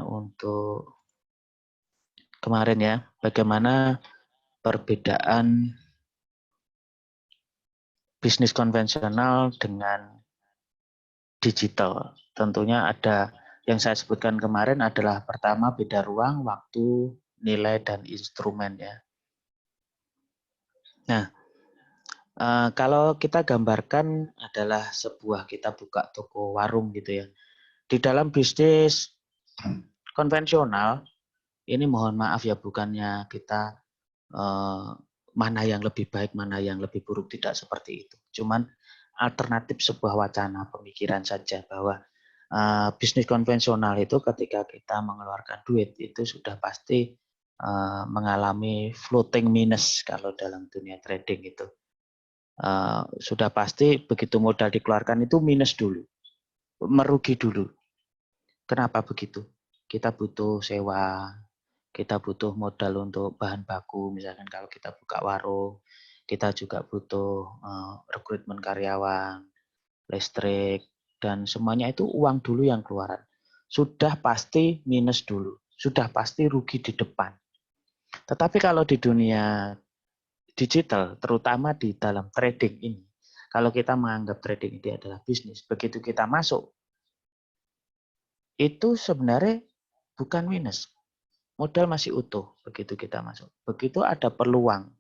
Untuk kemarin ya, bagaimana perbedaan bisnis konvensional dengan digital. Tentunya ada yang saya sebutkan kemarin adalah pertama beda ruang, waktu, nilai, dan instrumen ya. Nah, kalau kita gambarkan adalah sebuah kita buka toko warung gitu ya. Di dalam bisnis konvensional, ini mohon maaf ya, bukannya kita mana yang lebih baik, mana yang lebih buruk, tidak seperti itu. Cuman alternatif sebuah wacana pemikiran saja bahwa bisnis konvensional itu ketika kita mengeluarkan duit itu sudah pasti mengalami floating minus kalau dalam dunia trading itu. Sudah pasti begitu modal dikeluarkan itu minus dulu, merugi dulu. Kenapa begitu? Kita butuh sewa, kita butuh modal untuk bahan baku, misalkan kalau kita buka warung, kita juga butuh rekrutmen karyawan, listrik, dan semuanya itu uang dulu yang keluaran. Sudah pasti minus dulu, sudah pasti rugi di depan. Tetapi kalau di dunia digital, terutama di dalam trading ini, kalau kita menganggap trading ini adalah bisnis, begitu kita masuk, itu sebenarnya bukan minus. Modal masih utuh begitu kita masuk. Begitu ada peluang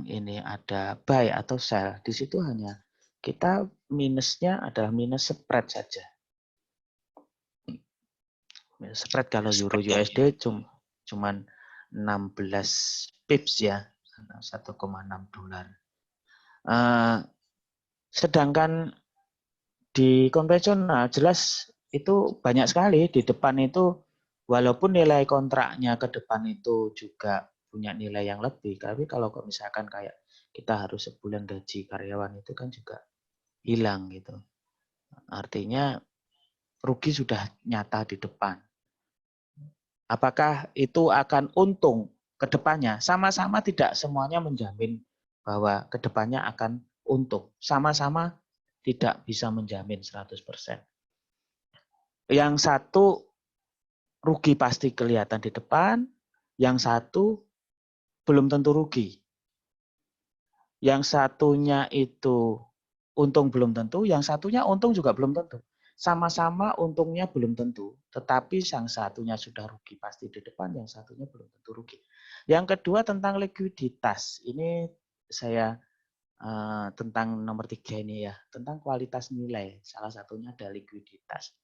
ini ada buy atau sell, di situ hanya kita minusnya adalah minus spread saja. Spread kalau Euro USD cuman 16 pips ya, 1,6 dolar. Sedangkan di konvensional jelas itu banyak sekali di depan itu, walaupun nilai kontraknya ke depan itu juga punya nilai yang lebih, tapi kalau misalkan kayak kita harus sebulan gaji karyawan itu kan juga hilang gitu. Artinya rugi sudah nyata di depan. Apakah itu akan untung ke depannya? Sama-sama tidak semuanya menjamin bahwa ke depannya akan untung. Sama-sama tidak bisa menjamin 100%. Yang satu rugi pasti kelihatan di depan, yang satu belum tentu rugi. Yang satunya itu untung belum tentu, yang satunya untung juga belum tentu. Sama-sama untungnya belum tentu, tetapi yang satunya sudah rugi pasti di depan, yang satunya belum tentu rugi. Yang kedua tentang likuiditas, ini saya tentang nomor 3 ini ya, tentang kualitas nilai, salah satunya ada likuiditas.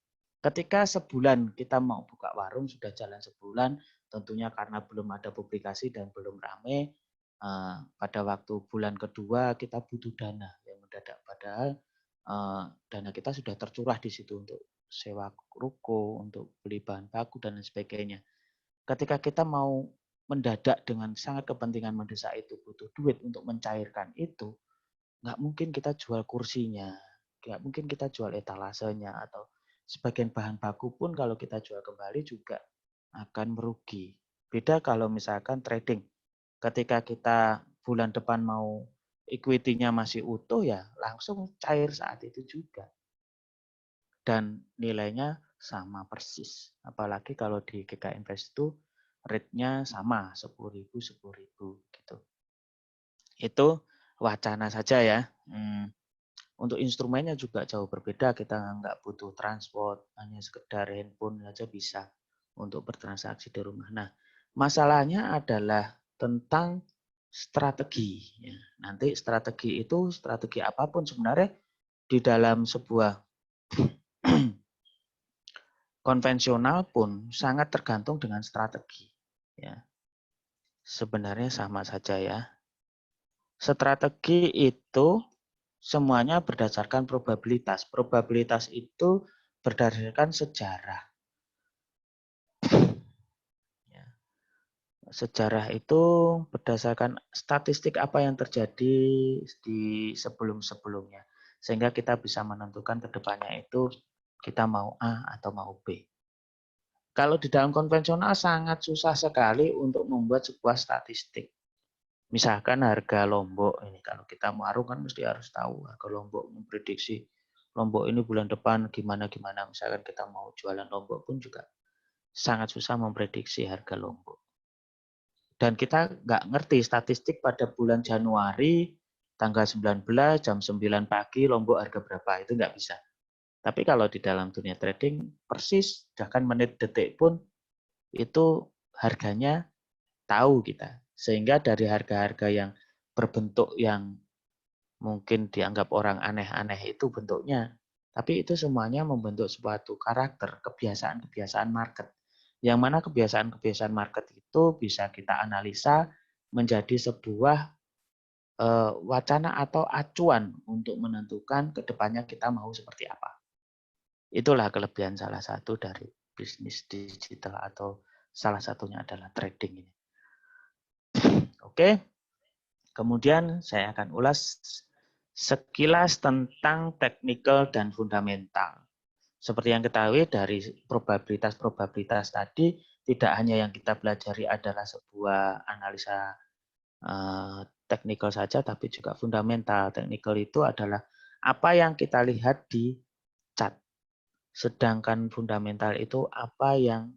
Ketika sebulan kita mau buka warung, sudah jalan sebulan, tentunya karena belum ada publikasi dan belum ramai, pada waktu bulan kedua kita butuh dana yang mendadak, padahal dana kita sudah tercurah di situ untuk sewa ruko, untuk beli bahan baku dan lain sebagainya. Ketika kita mau mendadak dengan sangat kepentingan mendesak itu butuh duit untuk mencairkan itu, nggak mungkin kita jual kursinya, nggak mungkin kita jual etalasenya, atau sebagian bahan baku pun kalau kita jual kembali juga akan merugi. Beda kalau misalkan trading. Ketika kita bulan depan mau equity-nya masih utuh ya langsung cair saat itu juga. Dan nilainya sama persis. Apalagi kalau di GK Invest itu rate-nya sama 10.000 gitu. Itu wacana saja ya. Untuk instrumennya juga jauh berbeda, kita nggak butuh transport, hanya sekedar handphone saja bisa untuk bertransaksi di rumah. Nah, masalahnya adalah tentang strategi. Ya. Nanti strategi itu, strategi apapun sebenarnya di dalam sebuah konvensional pun sangat tergantung dengan strategi. Ya. Sebenarnya sama saja ya. Strategi itu semuanya berdasarkan probabilitas. Probabilitas itu berdasarkan sejarah. Sejarah itu berdasarkan statistik apa yang terjadi di sebelum-sebelumnya. Sehingga kita bisa menentukan ke depannya itu kita mau A atau mau B. Kalau di dalam konvensional sangat susah sekali untuk membuat sebuah statistik. Misalkan harga Lombok ini, kalau kita mau warung kan mesti harus tahu harga Lombok, memprediksi Lombok ini bulan depan gimana-gimana. Misalkan kita mau jualan Lombok pun juga sangat susah memprediksi harga Lombok. Dan kita nggak ngerti statistik pada bulan Januari, tanggal 19, jam 9 pagi, Lombok harga berapa. Itu nggak bisa. Tapi kalau di dalam dunia trading, persis, bahkan menit detik pun, itu harganya tahu kita. Sehingga dari harga-harga yang berbentuk yang mungkin dianggap orang aneh-aneh itu bentuknya, tapi itu semuanya membentuk suatu karakter, kebiasaan-kebiasaan market. Yang mana kebiasaan-kebiasaan market itu bisa kita analisa menjadi sebuah wacana atau acuan untuk menentukan ke depannya kita mau seperti apa. Itulah kelebihan salah satu dari bisnis digital atau salah satunya adalah trading ini. Oke, kemudian saya akan ulas sekilas tentang teknikal dan fundamental. Seperti yang ketahui dari probabilitas-probabilitas tadi, tidak hanya yang kita pelajari adalah sebuah analisa teknikal saja, tapi juga fundamental. Teknikal itu adalah apa yang kita lihat di chart. Sedangkan fundamental itu apa yang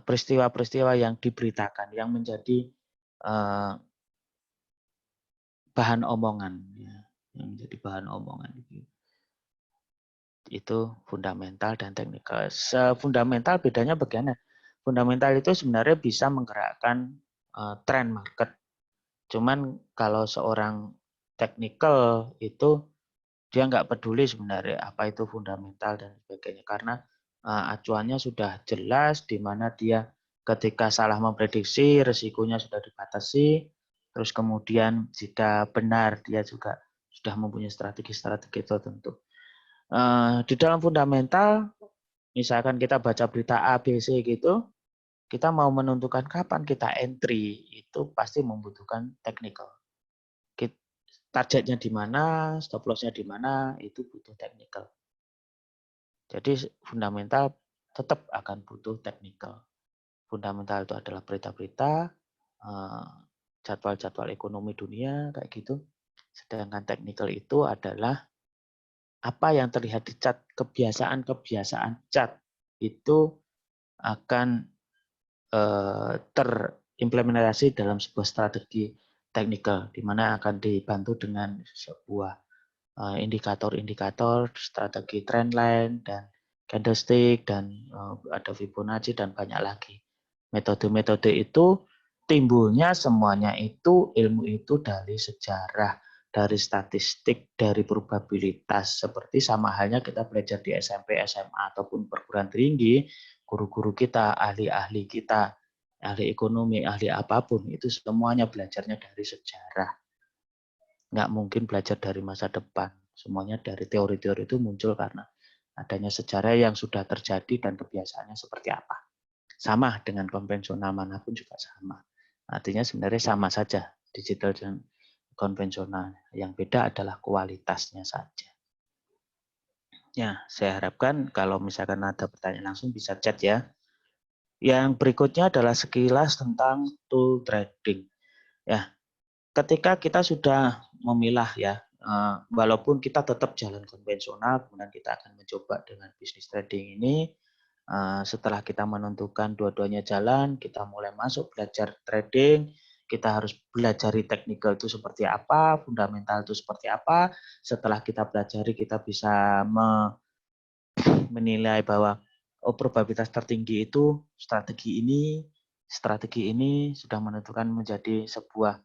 peristiwa-peristiwa yang diberitakan, yang menjadi bahan omongan, ya, yang menjadi bahan omongan. Itu fundamental dan teknikal. Fundamental bedanya bagaimana? Fundamental itu sebenarnya bisa menggerakkan tren market. Cuman kalau seorang teknikal itu dia nggak peduli sebenarnya apa itu fundamental dan sebagainya karena acuannya sudah jelas di mana dia ketika salah memprediksi resikonya sudah dibatasi. Terus kemudian jika benar dia juga sudah mempunyai strategi-strategi tertentu. Di dalam fundamental, misalkan kita baca berita A, B, C gitu, kita mau menentukan kapan kita entry, itu pasti membutuhkan technical. Targetnya di mana, stop loss-nya di mana, itu butuh technical. Jadi fundamental tetap akan butuh technical. Fundamental itu adalah berita-berita, jadwal-jadwal ekonomi dunia, kayak gitu. Sedangkan technical itu adalah apa yang terlihat di chart, kebiasaan-kebiasaan chart itu akan terimplementasi dalam sebuah strategi teknikal, di mana akan dibantu dengan sebuah indikator-indikator, strategi trendline, dan candlestick, dan ada Fibonacci, dan banyak lagi. Metode-metode itu timbulnya semuanya itu, ilmu itu dari sejarah, dari statistik, dari probabilitas. Seperti sama halnya kita belajar di SMP, SMA, ataupun perguruan tinggi, guru-guru kita, ahli-ahli kita, ahli ekonomi, ahli apapun, itu semuanya belajarnya dari sejarah. Nggak mungkin belajar dari masa depan. Semuanya dari teori-teori itu muncul karena adanya sejarah yang sudah terjadi dan kebiasaannya seperti apa. Sama dengan konvensional manapun juga sama. Artinya sebenarnya sama saja digital dan konvensional. Yang beda adalah kualitasnya saja. Ya, saya harapkan kalau misalkan ada pertanyaan langsung bisa chat ya. Yang berikutnya adalah sekilas tentang tool trading. Ya, ketika kita sudah memilah ya, walaupun kita tetap jalan konvensional, kemudian kita akan mencoba dengan bisnis trading ini. Setelah kita menentukan dua-duanya jalan, kita mulai masuk belajar trading. Kita harus belajar teknikal itu seperti apa, fundamental itu seperti apa. Setelah kita pelajari, kita bisa menilai bahwa probabilitas tertinggi itu strategi ini sudah menentukan menjadi sebuah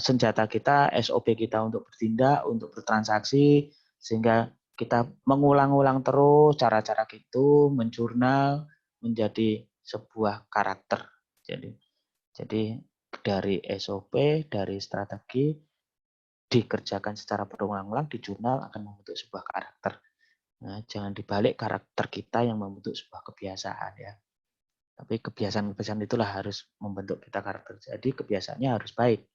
senjata kita, SOP kita untuk bertindak, untuk bertransaksi, sehingga kita mengulang-ulang terus cara-cara itu, menjurnal menjadi sebuah karakter. Jadi dari SOP, dari strategi dikerjakan secara berulang-ulang di jurnal akan membentuk sebuah karakter. Nah, jangan dibalik karakter kita yang membentuk sebuah kebiasaan ya. Tapi kebiasaan-kebiasaan itulah harus membentuk kita karakter. Jadi kebiasaannya harus baik.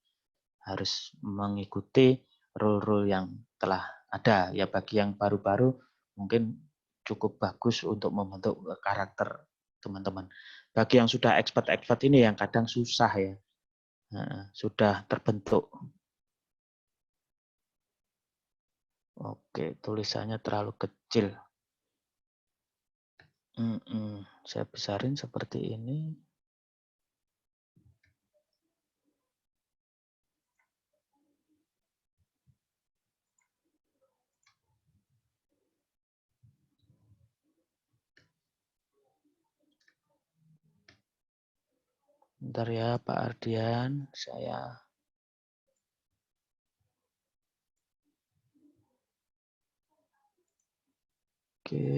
Harus mengikuti rule-rule yang telah ada. Ya bagi yang baru-baru mungkin cukup bagus untuk membentuk karakter teman-teman. Bagi yang sudah expert ini yang kadang susah ya. Sudah terbentuk. Oke, tulisannya terlalu kecil. Saya besarin seperti ini. Bentar ya Pak Ardian, saya oke.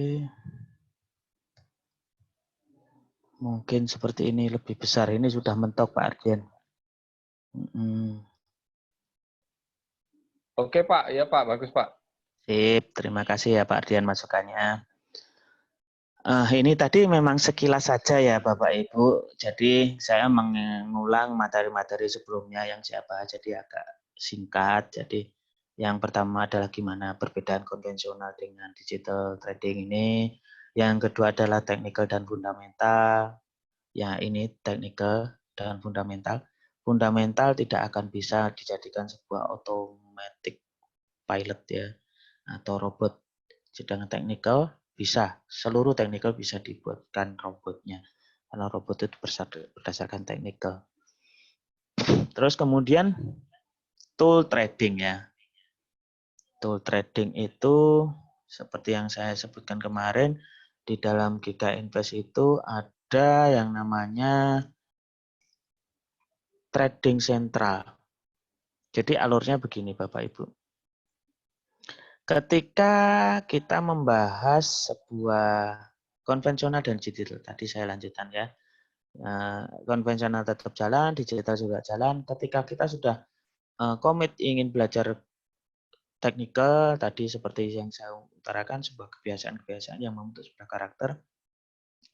Mungkin seperti ini lebih besar. Ini sudah mentok Pak Ardian. Oke Pak, ya Pak, bagus Pak. Sip, terima kasih ya Pak Ardian masukannya. Ini tadi memang sekilas saja ya Bapak Ibu. Jadi saya mengulang materi-materi sebelumnya yang saya bahas jadi agak singkat. Jadi yang pertama adalah gimana perbedaan konvensional dengan digital trading ini. Yang kedua adalah technical dan fundamental. Ya ini technical dan fundamental. Fundamental tidak akan bisa dijadikan sebuah automatic pilot ya atau robot. Sedangkan technical bisa, seluruh technical bisa dibuatkan robotnya. Karena robot itu berdasarkan technical. Terus kemudian tool trading ya. Tool trading itu seperti yang saya sebutkan kemarin, di dalam Giga Invest itu ada yang namanya trading sentral. Jadi alurnya begini Bapak Ibu. Ketika kita membahas sebuah konvensional dan digital, tadi saya lanjutkan ya. Konvensional tetap jalan, digital juga jalan. Ketika kita sudah komit ingin belajar teknikal, tadi seperti yang saya utarakan, sebuah kebiasaan-kebiasaan yang membentuk sebuah karakter,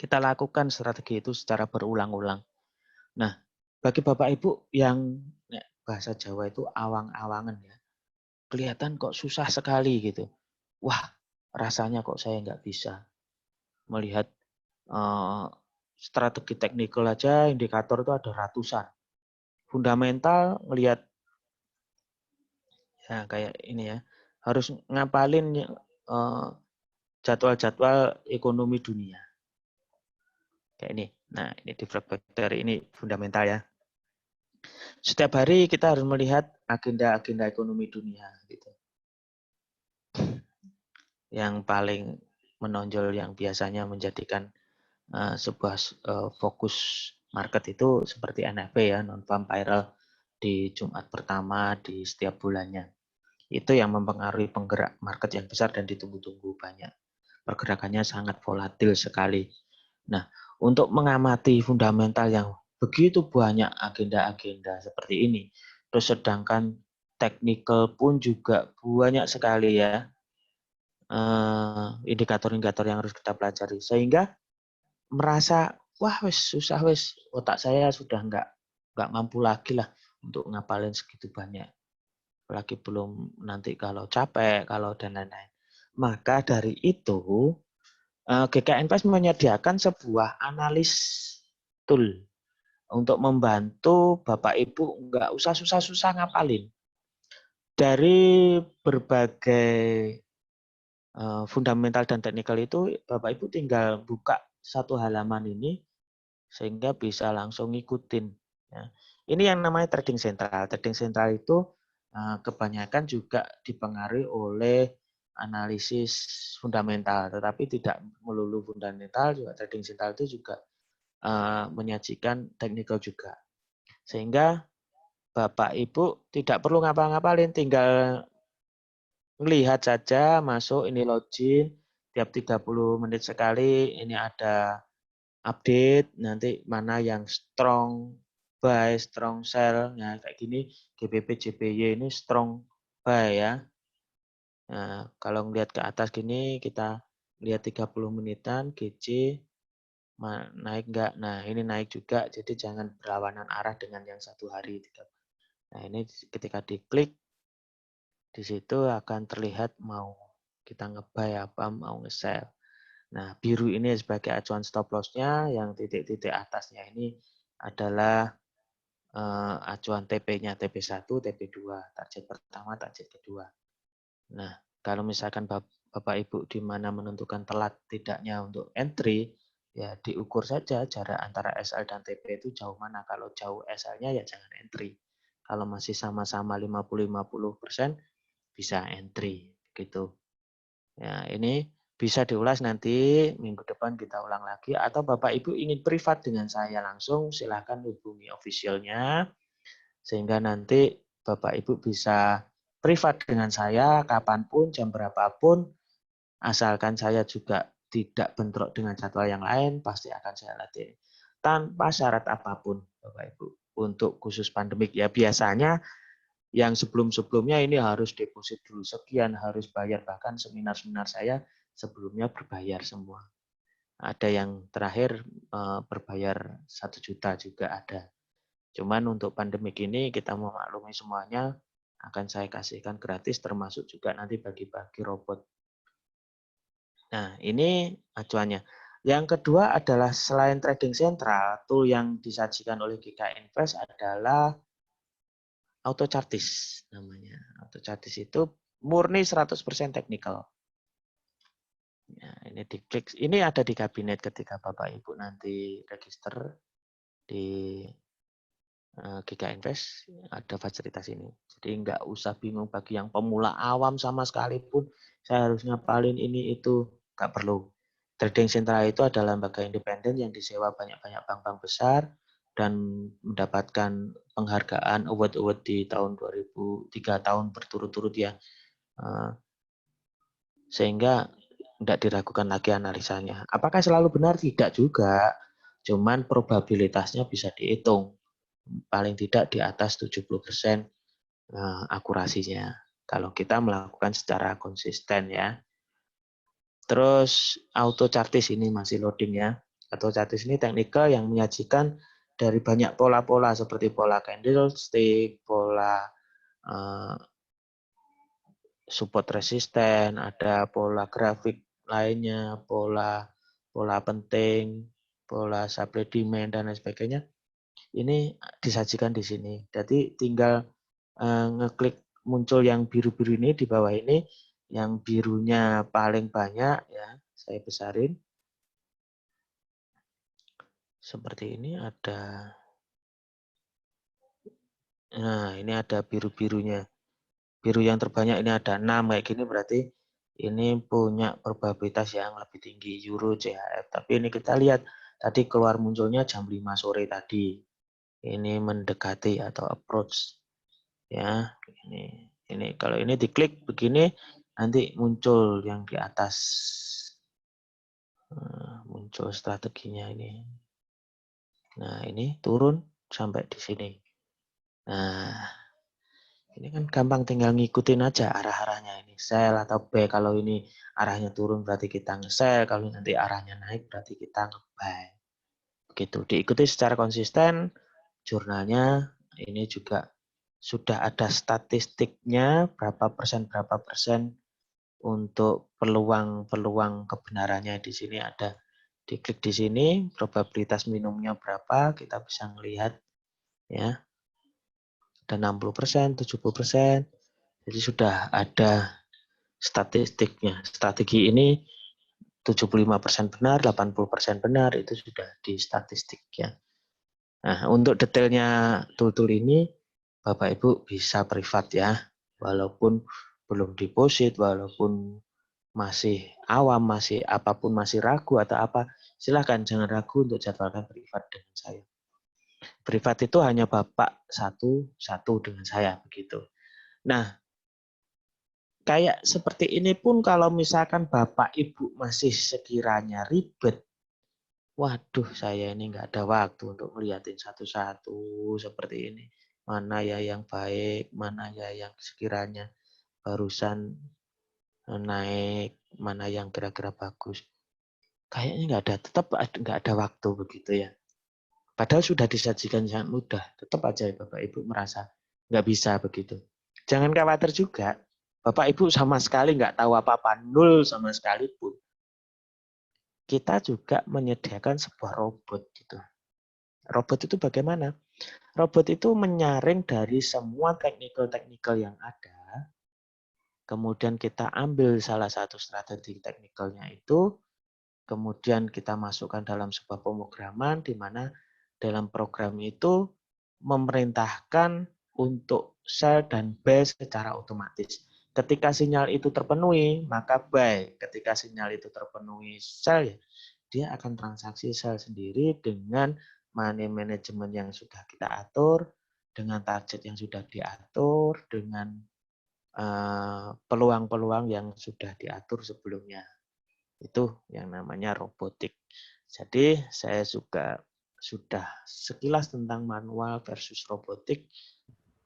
kita lakukan strategi itu secara berulang-ulang. Nah, bagi Bapak Ibu yang bahasa Jawa itu awang-awangan ya, kelihatan kok susah sekali gitu. Wah, rasanya kok saya nggak bisa melihat strategi teknikal aja, indikator itu ada ratusan. Fundamental ngelihat ya kayak ini ya, harus ngapalin jadwal-jadwal ekonomi dunia. Kayak ini. Nah, ini develop factor ini fundamental ya. Setiap hari kita harus melihat agenda-agenda ekonomi dunia gitu. Yang paling menonjol yang biasanya menjadikan sebuah fokus market itu seperti NFP ya, non-farm payroll di Jumat pertama di setiap bulannya. Itu yang mempengaruhi penggerak market yang besar dan ditunggu-tunggu banyak. Pergerakannya sangat volatil sekali. Nah, untuk mengamati fundamental yang begitu banyak agenda-agenda seperti ini, terus sedangkan technical pun juga banyak sekali ya indikator-indikator yang harus kita pelajari, sehingga merasa wah wes susah wes, otak saya sudah nggak mampu lagi lah untuk ngapalin segitu banyak, apalagi belum nanti kalau capek kalau dan lain-lain. Maka dari itu GKN Invest menyediakan sebuah analis tool untuk membantu Bapak Ibu nggak usah susah-susah ngapalin. Dari berbagai fundamental dan teknikal itu Bapak Ibu tinggal buka satu halaman ini sehingga bisa langsung ngikutin. Ya. Ini yang namanya trading sentral. Trading sentral itu kebanyakan juga dipengaruhi oleh analisis fundamental, tetapi tidak melulu fundamental, juga trading sentral itu juga menyajikan teknikal juga. Sehingga Bapak Ibu tidak perlu ngapa-ngapain, tinggal melihat saja, masuk ini login, tiap 30 menit sekali ini ada update, nanti mana yang strong buy, strong sell, nah kayak gini GBP JPY ini strong buy ya. Nah, kalau ngelihat ke atas gini kita lihat 30 menitan GC naik enggak. Nah, ini naik juga, jadi jangan berlawanan arah dengan yang satu hari. Nah, ini ketika diklik di situ akan terlihat mau kita nge-buy apa, mau nge-sell. Nah, biru ini sebagai acuan stop loss-nya, yang titik-titik atasnya ini adalah acuan TP-nya, TP1, TP2, target pertama, target kedua. Nah, kalau misalkan Bapak Ibu di mana menentukan telat tidaknya untuk entry, ya diukur saja jarak antara SL dan TP itu jauh mana. Kalau jauh SL-nya ya jangan entry. Kalau masih sama-sama 50-50% bisa entry gitu. Ya, ini bisa diulas nanti minggu depan kita ulang lagi, atau Bapak Ibu ingin privat dengan saya langsung silahkan hubungi officialnya sehingga nanti Bapak Ibu bisa privat dengan saya kapanpun jam berapapun, asalkan saya juga tidak bentrok dengan jadwal yang lain pasti akan saya latih tanpa syarat apapun Bapak Ibu. Untuk khusus pandemik ya biasanya yang sebelum-sebelumnya ini harus deposit dulu sekian, harus bayar, bahkan seminar-seminar saya sebelumnya berbayar semua. Ada yang terakhir berbayar 1 juta juga ada. Cuman untuk pandemik ini kita memaklumi semuanya akan saya kasihkan gratis termasuk juga nanti bagi-bagi robot. Nah, ini acuannya. Yang kedua adalah selain trading sentral, tool yang disajikan oleh GK Invest adalah AutoChartis namanya. AutoChartis itu murni 100% technical. Ya, ini diklik. Ini ada di kabinet ketika Bapak Ibu nanti register di GK Invest, ada fasilitas ini. Jadi nggak usah bingung bagi yang pemula awam sama sekali pun saya harus ngapalin ini itu, nggak perlu. Trading Central itu adalah lembaga independen yang disewa banyak-banyak bank-bank besar dan mendapatkan penghargaan award-award di tahun 2003 tahun berturut-turut ya. Sehingga tidak diragukan lagi analisanya. Apakah selalu benar? Tidak juga. Cuman probabilitasnya bisa dihitung. Paling tidak di atas 70% akurasinya. Kalau kita melakukan secara konsisten ya. Terus AutoChartis ini masih loading ya. AutoChartis ini teknikal yang menyajikan dari banyak pola-pola seperti pola candlestick, pola support resisten, ada pola grafik lainnya, pola penting, pola supply demand dan lain sebagainya. Ini disajikan di sini. Jadi tinggal ngeklik muncul yang biru-biru ini di bawah ini, yang birunya paling banyak ya, saya besarin. Seperti ini ada. Nah, ini ada biru-birunya. Biru yang terbanyak ini ada 6 kayak gini, berarti ini punya probabilitas yang lebih tinggi Euro CHF. Tapi ini kita lihat tadi keluar munculnya jam 5 sore tadi. Ini mendekati atau approach ya. Ini kalau ini diklik begini nanti muncul yang di atas. Muncul strateginya ini. Nah, ini turun sampai di sini. Nah, ini kan gampang tinggal ngikutin aja arah-arahnya ini. Sell atau buy. Kalau ini arahnya turun berarti kita nge-sell. Kalau nanti arahnya naik berarti kita nge-buy. Begitu. Diikuti secara konsisten. Jurnalnya ini juga sudah ada statistiknya berapa persen untuk peluang kebenarannya di sini ada. Diklik di sini probabilitas minumnya berapa kita bisa melihat ya. Ada 60%, 70%. Jadi sudah ada statistiknya. Strategi ini 75% benar, 80% benar, itu sudah di statistik ya. Nah, untuk detailnya tool-tool ini Bapak Ibu bisa privat ya. Walaupun belum deposit, walaupun masih awam, masih apapun masih ragu atau apa, silahkan jangan ragu untuk jadwalkan privat dengan saya. Privat itu hanya Bapak satu dengan saya begitu. Nah, kayak seperti ini pun kalau misalkan Bapak Ibu masih sekiranya ribet, waduh saya ini nggak ada waktu untuk melihatin satu-satu seperti ini. Mana ya yang baik, mana ya yang sekiranya barusan naik, mana yang kira-kira bagus. Kayaknya tetap nggak ada waktu begitu ya. Padahal sudah disajikan sangat mudah, tetap aja Bapak Ibu merasa nggak bisa begitu. Jangan khawatir juga, Bapak Ibu sama sekali nggak tahu apa-apa, nol sama sekali pun. Kita juga menyediakan sebuah robot gitu. Robot itu bagaimana? Robot itu menyaring dari semua teknikal yang ada, kemudian kita ambil salah satu strategi teknikalnya itu, kemudian kita masukkan dalam sebuah pemrograman di mana dalam program itu memerintahkan untuk sell dan buy secara otomatis. Ketika sinyal itu terpenuhi, maka buy. Ketika sinyal itu terpenuhi sell, ya, dia akan transaksi sell sendiri dengan money management yang sudah kita atur, dengan target yang sudah diatur, dengan peluang-peluang yang sudah diatur sebelumnya. Itu yang namanya robotik. Jadi saya juga sudah sekilas tentang manual versus robotik,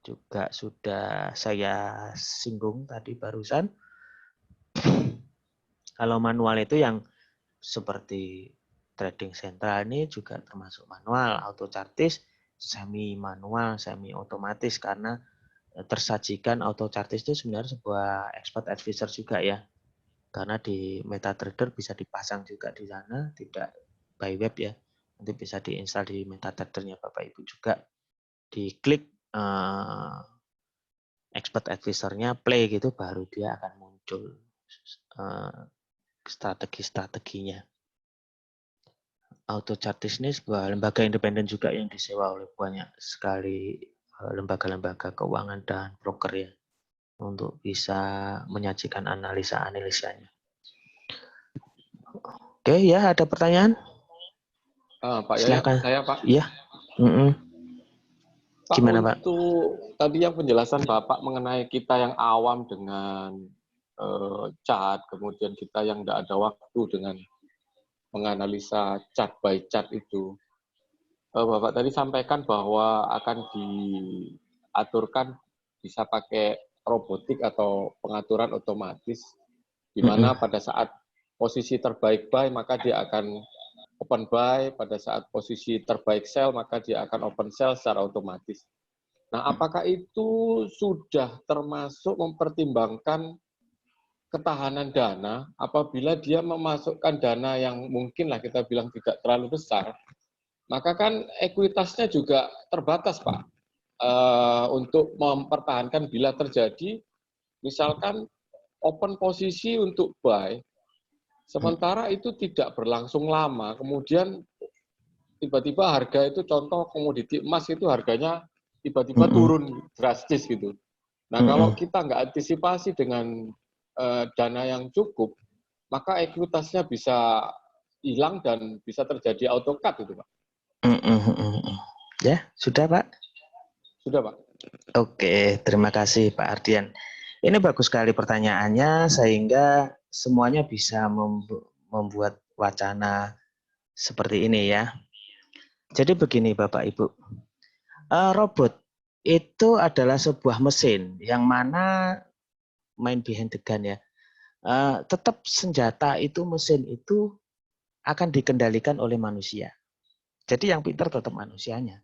juga sudah saya singgung tadi barusan. Kalau manual itu yang seperti trading sentral ini juga termasuk manual, auto chartis, semi manual, semi otomatis, karena tersajikan auto chartis itu sebenarnya sebuah expert advisor juga ya. Karena di MetaTrader bisa dipasang juga di sana, tidak by web ya. Nanti bisa diinstal di MetaTrader-nya Bapak Ibu juga. Diklik expert advisor-nya play gitu, baru dia akan muncul strategi-strateginya. Auto Chartis ini sebuah lembaga independen juga yang disewa oleh banyak sekali lembaga-lembaga keuangan dan broker ya, untuk bisa menyajikan analisa-analisanya. Oke ya, ada pertanyaan? Pak Yaya, Silakan. saya Pak. Iya. Pak, Gimana Pak? untuk tadi yang penjelasan Bapak mengenai kita yang awam dengan chart, kemudian kita yang tidak ada waktu dengan menganalisa chart by chart itu. Bapak tadi sampaikan bahwa akan diaturkan bisa pakai robotik atau pengaturan otomatis, di mana pada saat posisi terbaik buy maka dia akan open buy, pada saat posisi terbaik sell maka dia akan open sell secara otomatis. Nah, apakah itu sudah termasuk mempertimbangkan ketahanan dana apabila dia memasukkan dana yang mungkinlah kita bilang tidak terlalu besar, maka kan ekuitasnya juga terbatas, Pak, untuk mempertahankan bila terjadi, misalkan open posisi untuk buy, sementara itu tidak berlangsung lama, kemudian tiba-tiba harga itu, contoh komoditi emas itu harganya tiba-tiba turun drastis gitu. Nah, kalau kita nggak antisipasi dengan dana yang cukup, maka ekuitasnya bisa hilang dan bisa terjadi auto cut itu, Pak. Ya, sudah Pak? Sudah, Pak. Oke, terima kasih Pak Ardian. Ini bagus sekali pertanyaannya, sehingga semuanya bisa membuat wacana seperti ini ya. Jadi begini Bapak Ibu, robot itu adalah sebuah mesin yang mana main behind the gun ya. Tetap senjata itu, mesin itu akan dikendalikan oleh manusia. Jadi yang pintar tetap manusianya.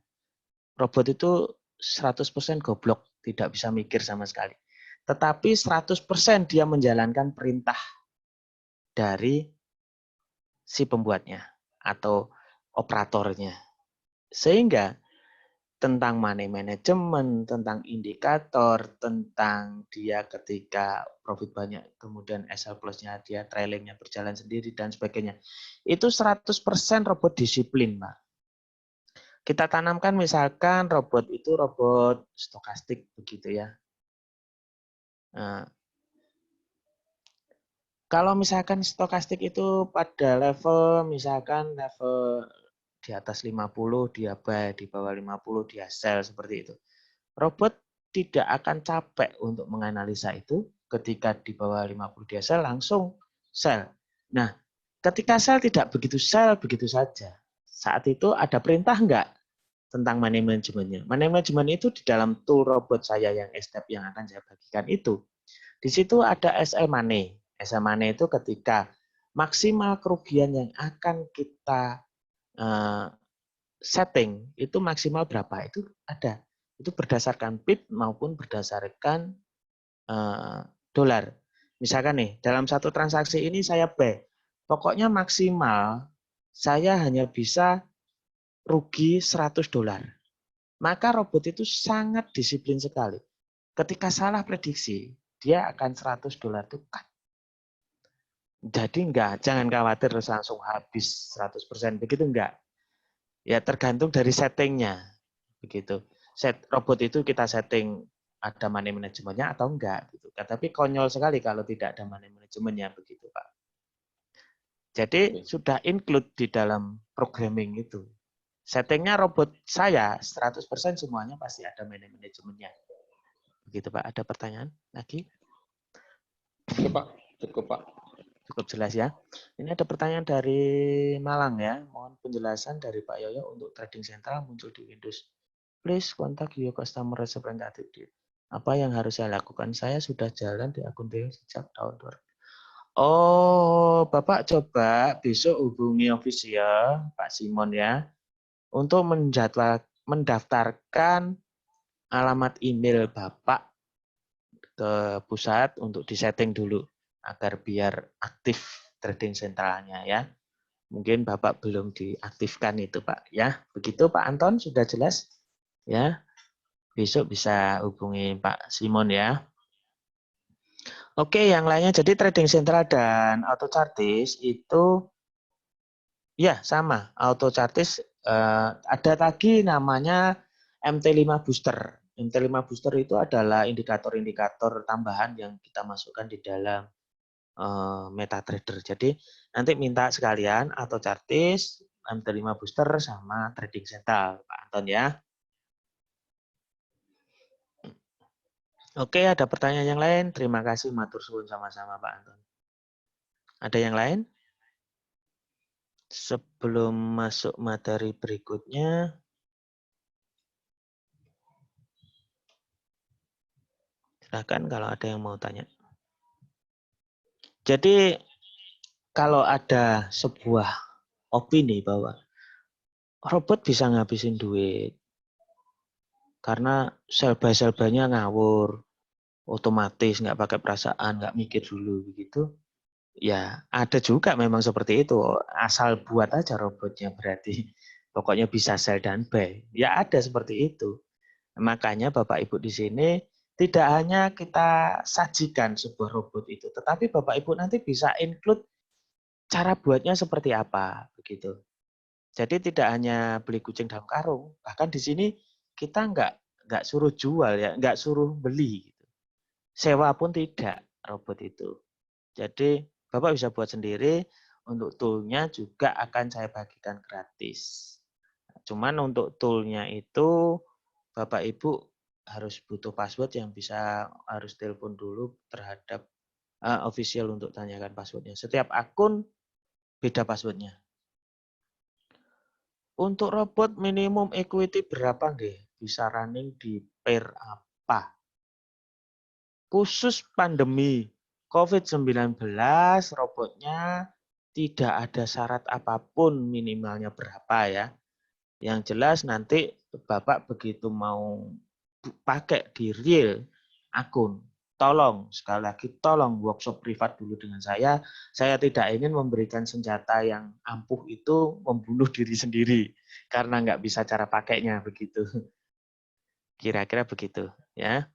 Robot itu 100% goblok, tidak bisa mikir sama sekali. Tetapi 100% dia menjalankan perintah dari si pembuatnya atau operatornya. Sehingga tentang money management, tentang indikator, tentang dia ketika profit banyak, kemudian SL plus-nya dia trailingnya berjalan sendiri dan sebagainya. Itu 100% robot disiplin, Pak. Kita tanamkan misalkan robot itu robot stokastik begitu ya. Nah, kalau misalkan stokastik itu pada level misalkan level di atas 50 dia buy, di bawah 50 dia sell seperti itu. Robot tidak akan capek untuk menganalisa itu, ketika di bawah 50 dia sell langsung sell. Nah, ketika sell tidak begitu sell begitu saja. Saat itu ada perintah enggak tentang money management-nya. Money management itu di dalam tool robot saya yang step yang akan saya bagikan itu. Di situ ada SL money. SL money itu ketika maksimal kerugian yang akan kita setting itu maksimal berapa, itu ada. Itu berdasarkan pip maupun berdasarkan dolar. Misalkan nih, dalam satu transaksi ini saya buy, pokoknya maksimal saya hanya bisa rugi 100 dolar. Maka robot itu sangat disiplin sekali. Ketika salah prediksi, dia akan $100 tuh cut. Jadi jangan khawatir terus langsung habis 100%, begitu enggak. Ya tergantung dari settingnya, begitu. Robot itu kita setting ada money manajemennya atau enggak, gitu. Tapi konyol sekali kalau tidak ada money manajemennya, begitu Pak. Jadi sudah include di dalam programming itu. Settingnya robot saya 100% semuanya pasti ada money manajemennya. Begitu Pak. Ada pertanyaan lagi? Cukup Pak. Cukup Pak. Cukup jelas ya. Ini ada pertanyaan dari Malang ya. Mohon penjelasan dari Pak Yoyo untuk trading sentral muncul di Windows. Please kontak your customer representative. Apa yang harus saya lakukan? Saya sudah jalan di akun Theo sejak tahun 2000. Oh, Bapak coba besok hubungi official Pak Simon ya untuk mendaftarkan alamat email Bapak ke pusat untuk disetting dulu agar biar aktif trading sentralnya ya. Mungkin Bapak belum diaktifkan itu Pak ya. Begitu Pak Anton, sudah jelas ya. Besok bisa hubungi Pak Simon ya. Oke, yang lainnya jadi trading sentral dan auto chartis itu ya sama. Auto chartis ada lagi namanya MT5 booster. MT5 booster itu adalah indikator-indikator tambahan yang kita masukkan di dalam MetaTrader. Jadi nanti minta sekalian auto chartis, MT5 booster sama trading sentral, Pak Anton ya. Oke, ada pertanyaan yang lain? Terima kasih, matur suwun sama-sama Pak Anton. Ada yang lain? Sebelum masuk materi berikutnya, silakan kalau ada yang mau tanya. Jadi kalau ada sebuah opini bahwa robot bisa ngabisin duit karena sel-by-sel-by-nya ngawur, otomatis nggak pakai perasaan, nggak mikir dulu begitu. Ya ada juga memang seperti itu. Asal buat aja robotnya berarti pokoknya bisa sell dan buy. Ya ada seperti itu. Makanya Bapak Ibu di sini tidak hanya kita sajikan sebuah robot itu, tetapi Bapak Ibu nanti bisa include cara buatnya seperti apa begitu. Jadi tidak hanya beli kucing dalam karung, bahkan di sini kita nggak suruh jual ya, nggak suruh beli. Sewa pun tidak robot itu. Jadi Bapak bisa buat sendiri, untuk toolnya juga akan saya bagikan gratis. Cuman untuk toolnya itu Bapak Ibu harus butuh password yang bisa harus telepon dulu terhadap official untuk tanyakan passwordnya. Setiap akun beda passwordnya. Untuk robot minimum equity berapa nggih? Bisa running di pair apa? Khusus pandemi COVID-19, robotnya tidak ada syarat apapun minimalnya berapa ya. Yang jelas nanti Bapak begitu mau pakai di real akun, tolong, sekali lagi tolong workshop privat dulu dengan saya. Saya tidak ingin memberikan senjata yang ampuh itu membunuh diri sendiri, karena nggak bisa cara pakainya begitu. Kira-kira begitu ya.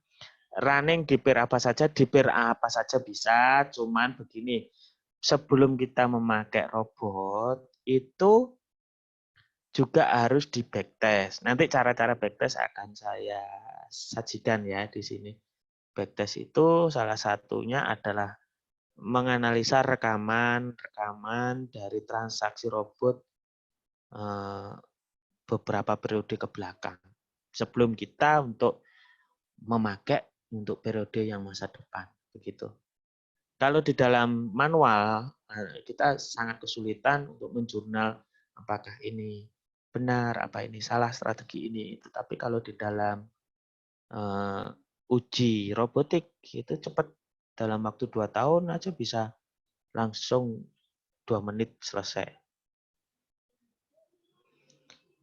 Running di pair apa saja, di pair apa saja bisa, cuman begini, sebelum kita memakai robot, itu juga harus di backtest. Nanti cara-cara backtest akan saya sajikan ya di sini. Backtest itu salah satunya adalah menganalisa rekaman dari transaksi robot beberapa periode ke belakang. Sebelum kita untuk memakai untuk periode yang masa depan. Begitu. Kalau di dalam manual, kita sangat kesulitan untuk menjurnal apakah ini benar, apa ini salah strategi ini. Tetapi kalau di dalam uji robotik itu cepat, dalam waktu 2 tahun aja bisa langsung 2 menit selesai.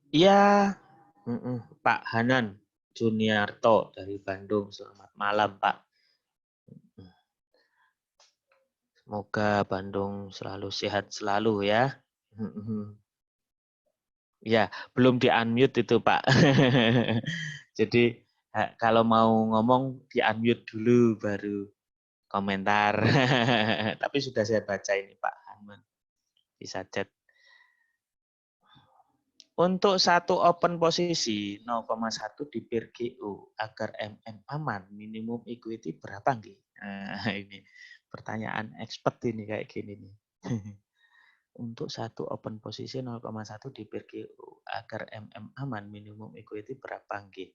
Iya, Pak Hanan Juniarto dari Bandung. Selamat malam, Pak. Semoga Bandung selalu sehat selalu ya. Ya, belum di-unmute itu, Pak. Jadi kalau mau ngomong di-unmute dulu baru komentar. Tapi sudah saya baca ini Pak Hanman. Bisa chat. Untuk satu open posisi 0,1 di peer GU agar MM aman, minimum equity berapa nggih? Nah, ini pertanyaan expert ini kayak gini nih. Untuk satu open posisi 0,1 di peer GU agar MM aman, minimum equity berapa nggih?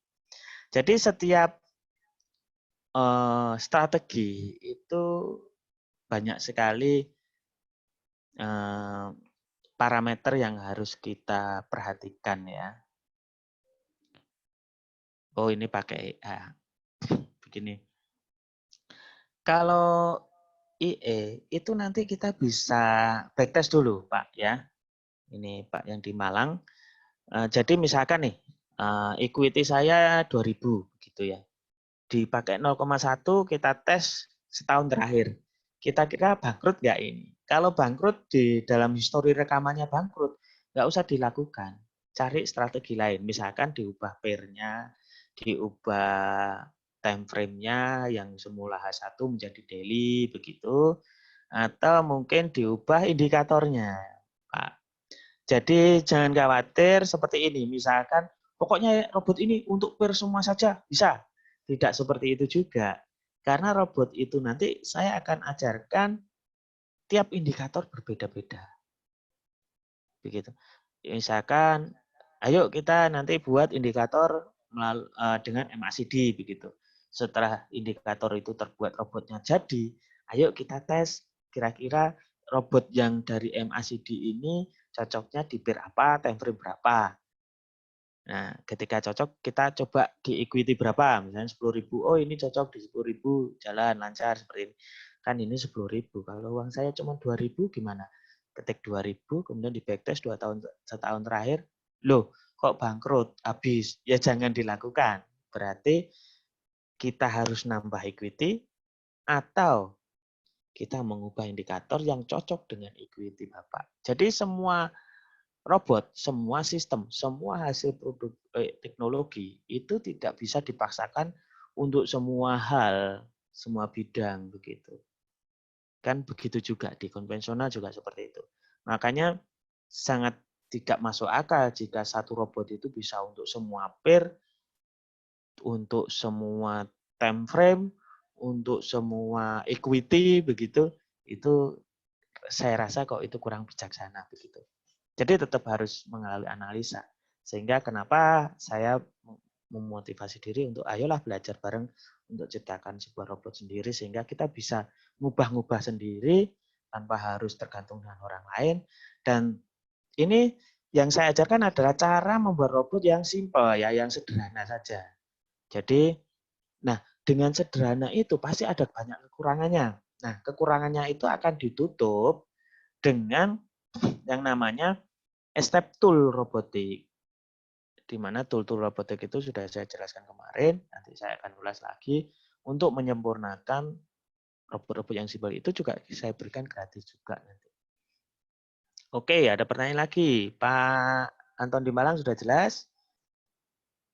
Jadi setiap strategi itu banyak sekali parameter yang harus kita perhatikan ya. Oh ini pakai begini. Kalau IE itu nanti kita bisa backtest dulu Pak ya. Ini Pak yang di Malang. Jadi misalkan nih equity saya 2000 gitu ya. Dipakai 0,1 kita tes setahun terakhir. Kita kira bangkrut nggak ini? Kalau bangkrut di dalam histori rekamannya bangkrut, nggak usah dilakukan. Cari strategi lain. Misalkan diubah pair-nya, diubah time frame-nya yang semula H1 menjadi daily begitu, atau mungkin diubah indikatornya, Pak. Jadi jangan khawatir seperti ini. Misalkan pokoknya robot ini untuk pair semua saja bisa. Tidak seperti itu juga. Karena robot itu nanti saya akan ajarkan tiap indikator berbeda-beda. Begitu. Misalkan ayo kita nanti buat indikator dengan MACD begitu. Setelah indikator itu terbuat robotnya jadi, ayo kita tes kira-kira robot yang dari MACD ini cocoknya di pair apa, time frame berapa. Nah, ketika cocok kita coba di equity berapa, misalnya 10.000. Oh, ini cocok di 10.000, jalan lancar seperti ini. Kan ini 10.000. Kalau uang saya cuma 2.000 gimana? Ketik 2.000 kemudian di backtest setahun terakhir, loh kok bangkrut, habis. Ya jangan dilakukan. Berarti kita harus nambah equity atau kita mengubah indikator yang cocok dengan equity Bapak. Jadi semua robot, semua sistem, semua hasil produk teknologi itu tidak bisa dipaksakan untuk semua hal, semua bidang begitu. Kan begitu juga di konvensional juga seperti itu. Makanya sangat tidak masuk akal jika satu robot itu bisa untuk semua pair, untuk semua time frame, untuk semua equity begitu. Itu saya rasa kok itu kurang bijaksana begitu. Jadi tetap harus mengalami analisa. Sehingga kenapa saya memotivasi diri untuk ayolah belajar bareng untuk ciptakan sebuah robot sendiri sehingga kita bisa ngubah-ngubah sendiri tanpa harus tergantung dengan orang lain. Dan ini yang saya ajarkan adalah cara membuat robot yang simple ya, yang sederhana saja. Jadi, nah dengan sederhana itu pasti ada banyak kekurangannya. Nah, kekurangannya itu akan ditutup dengan yang namanya step tool robotik. Di mana tool-tool robotik itu sudah saya jelaskan kemarin, nanti saya akan ulas lagi untuk menyempurnakan robot-robot yang simpel itu juga saya berikan gratis juga nanti. Oke, ada pertanyaan lagi. Pak Anton di Malang sudah jelas?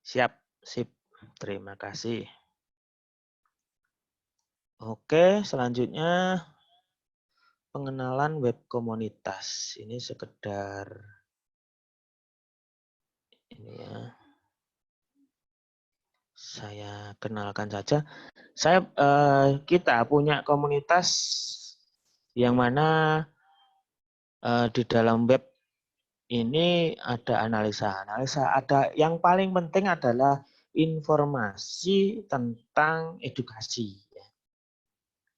Siap, sip. Terima kasih. Oke, selanjutnya pengenalan web komunitas. Ini sekedar ini ya. Saya kenalkan saja. Kita punya komunitas yang mana di dalam web ini ada analisa. Ada yang paling penting adalah informasi tentang edukasi.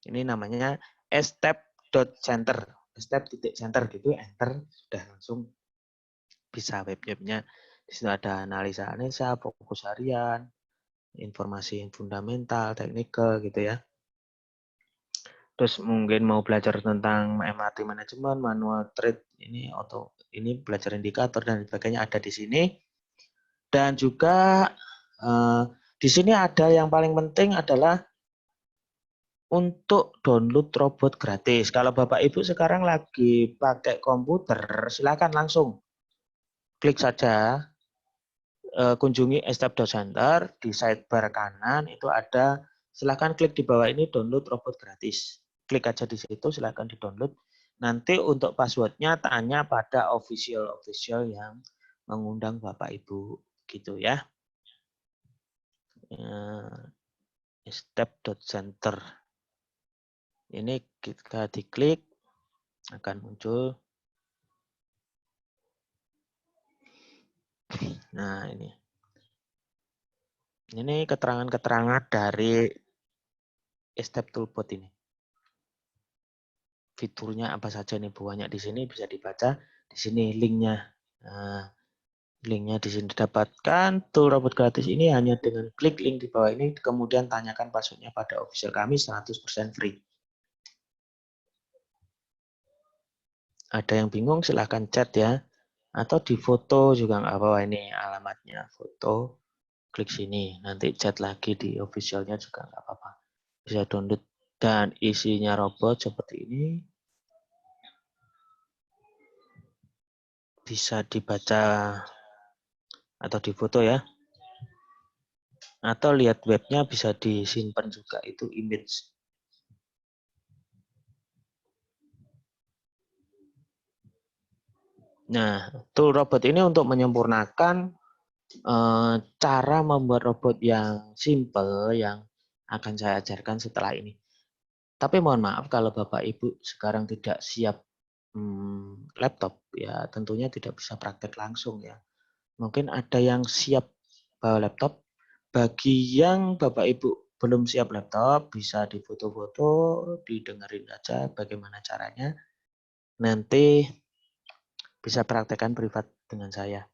Ini namanya step.center. Step.center gitu, enter sudah langsung bisa webnya. Di situ ada analisa, fokus harian, informasi fundamental, teknikal gitu ya. Terus mungkin mau belajar tentang MRT manajemen, manual trade, ini belajar indikator dan sebagainya ada di sini. Dan juga di sini ada yang paling penting adalah untuk download robot gratis. Kalau Bapak Ibu sekarang lagi pakai komputer, silakan langsung klik saja, kunjungi step.center, di sidebar kanan itu ada Silahkan klik di bawah ini download robot gratis. Klik aja di situ, silahkan di-download. Nanti untuk passwordnya tanya pada official yang mengundang Bapak Ibu gitu ya. Step.center. Ini kita diklik akan muncul. Nah, ini keterangan-keterangan dari Step Toolbot ini. Fiturnya apa saja nih, banyak di sini bisa dibaca. Di sini linknya. Nah, linknya di sini didapatkan. Tool robot gratis ini hanya dengan klik link di bawah ini, kemudian tanyakan passwordnya pada official kami 100% free. Ada yang bingung silahkan chat ya. Atau di foto juga nggak apa-apa, ini alamatnya foto. Klik sini, nanti chat lagi di officialnya juga nggak apa-apa. Bisa download dan isinya robot seperti ini. Bisa dibaca atau difoto ya. Atau lihat webnya bisa disimpan juga, itu image. Nah, tool robot ini untuk menyempurnakan cara membuat robot yang simple yang akan saya ajarkan setelah ini. Tapi mohon maaf kalau Bapak Ibu sekarang tidak siap laptop, ya tentunya tidak bisa praktek langsung ya. Mungkin ada yang siap bawa laptop. Bagi yang Bapak Ibu belum siap laptop, bisa difoto-foto, didengerin aja bagaimana caranya. Nanti bisa praktekkan privat dengan saya.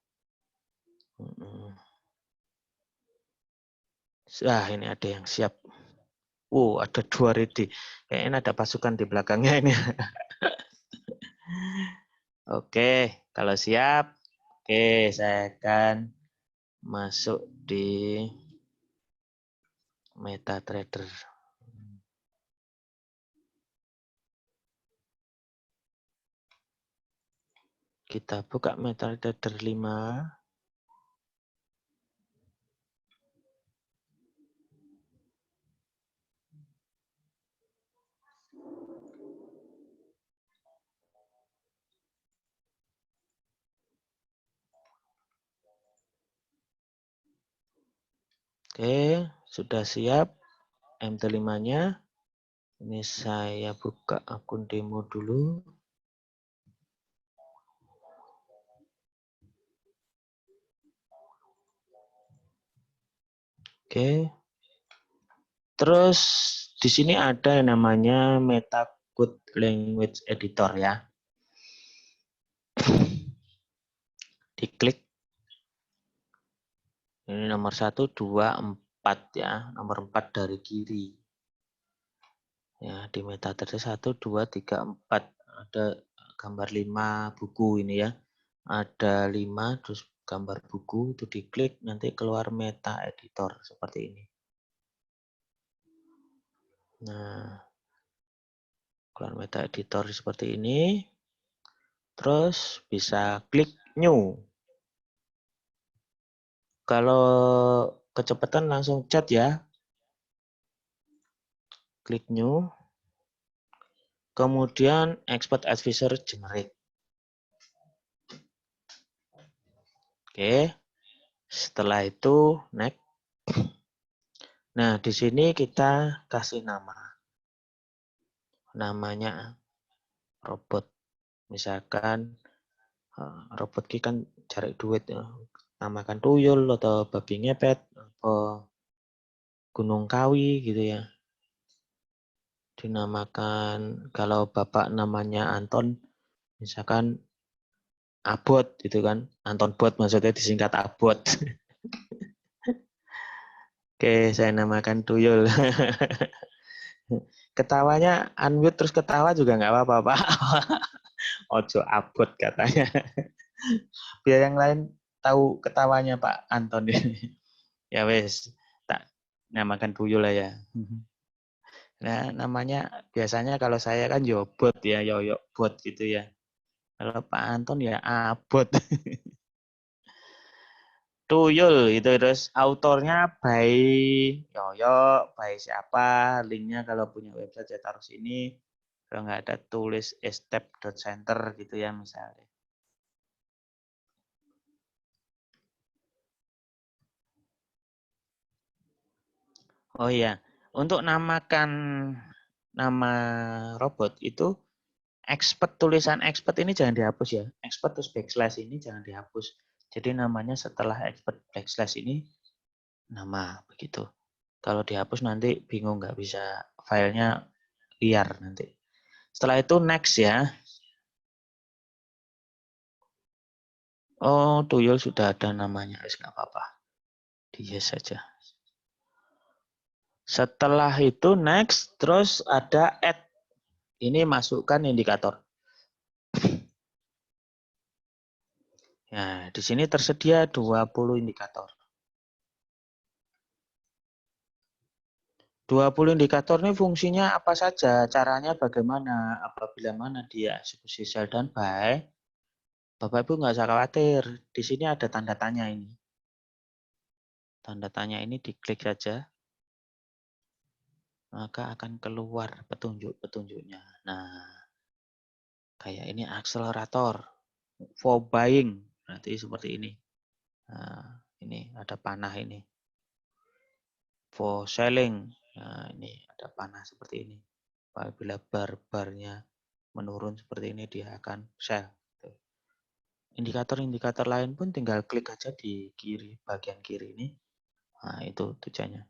Ini ada yang siap. Ada 2 ready. Kayaknya ada pasukan di belakangnya ini. Oke, kalau siap, saya akan masuk di MetaTrader. Kita buka MetaTrader 5. Oke, sudah siap MT5-nya. Ini saya buka akun demo dulu. Oke. Terus di sini ada yang namanya MetaCode Language Editor ya. Diklik. Ini nomor 1, 2, 4 ya. Nomor 4 dari kiri. Ya, di MetaTrader 1, 2, 3, 4. Ada gambar 5 buku ini ya. Ada 5, terus gambar buku, itu diklik, nanti keluar Meta Editor seperti ini. Nah, keluar Meta Editor seperti ini. Terus bisa klik New. Kalau kecepatan langsung chat ya. Klik New. Kemudian Export Advisor Generate. Oke. Setelah itu next. Nah, di sini kita kasih nama. Namanya robot. Misalkan robot kita kan cari duit ya. Namakan tuyul atau babi ngepet atau gunung kawi gitu ya. Dinamakan, kalau bapak namanya Anton, misalkan Abot gitu kan. Anton Bot maksudnya disingkat Abot. Oke, saya namakan tuyul. Ketawanya unmute terus ketawa juga nggak apa-apa, Pak. Ojo Abot katanya. Biar yang lain tahu ketawanya Pak Anton ini. Ya wes, tak namakan tuyul lah ya. Nah, namanya biasanya kalau saya kan Yobot ya, Yoyok Bot gitu ya. Kalau Pak Anton ya Abot. Tuyul itu, terus autornya by Yoyo, by siapa, linknya kalau punya website saya taruh sini, kalau nggak ada tulis step.center gitu ya misalnya. Oh iya, untuk namakan nama robot itu expert, tulisan expert ini jangan dihapus ya. Expert terus backslash ini jangan dihapus. Jadi namanya setelah expert backslash ini nama begitu. Kalau dihapus nanti bingung, nggak bisa, filenya liar nanti. Setelah itu next ya. Oh, tuyul sudah ada namanya, nggak apa-apa. Di yes saja. Setelah itu next, terus ada add. Ini masukkan indikator. Nah, di sini tersedia 20 indikator. 20 indikator ini fungsinya apa saja, caranya bagaimana, apabila mana dia eksekusi sell dan buy, Bapak Ibu nggak usah khawatir. Di sini ada tanda tanya ini. Tanda tanya ini diklik saja, maka akan keluar petunjuk-petunjuknya. Nah, kayak ini akselerator, for buying, berarti seperti ini. Nah, ini ada panah ini. For selling, nah ini ada panah seperti ini. Apabila bar-barnya menurun seperti ini, dia akan sell. Indikator-indikator lain pun tinggal klik aja di kiri, bagian kiri ini. Nah, itu tujuannya.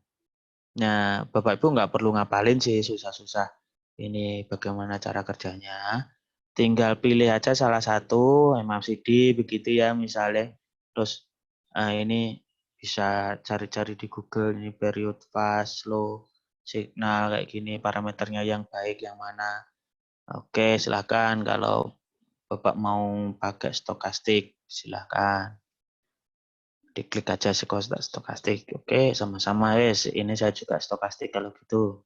Nah, Bapak Ibu nggak perlu ngapalin sih, susah-susah. Ini bagaimana cara kerjanya. Tinggal pilih aja salah satu, MACD, begitu ya misalnya. Terus ini bisa cari-cari di Google, ini period fast, slow, signal, kayak gini, parameternya yang baik, yang mana. Oke, silakan. Kalau Bapak mau pakai stokastik, silakan. Diklik aja stokastik. Oke, sama-sama wes. Ini saya juga stokastik kalau gitu.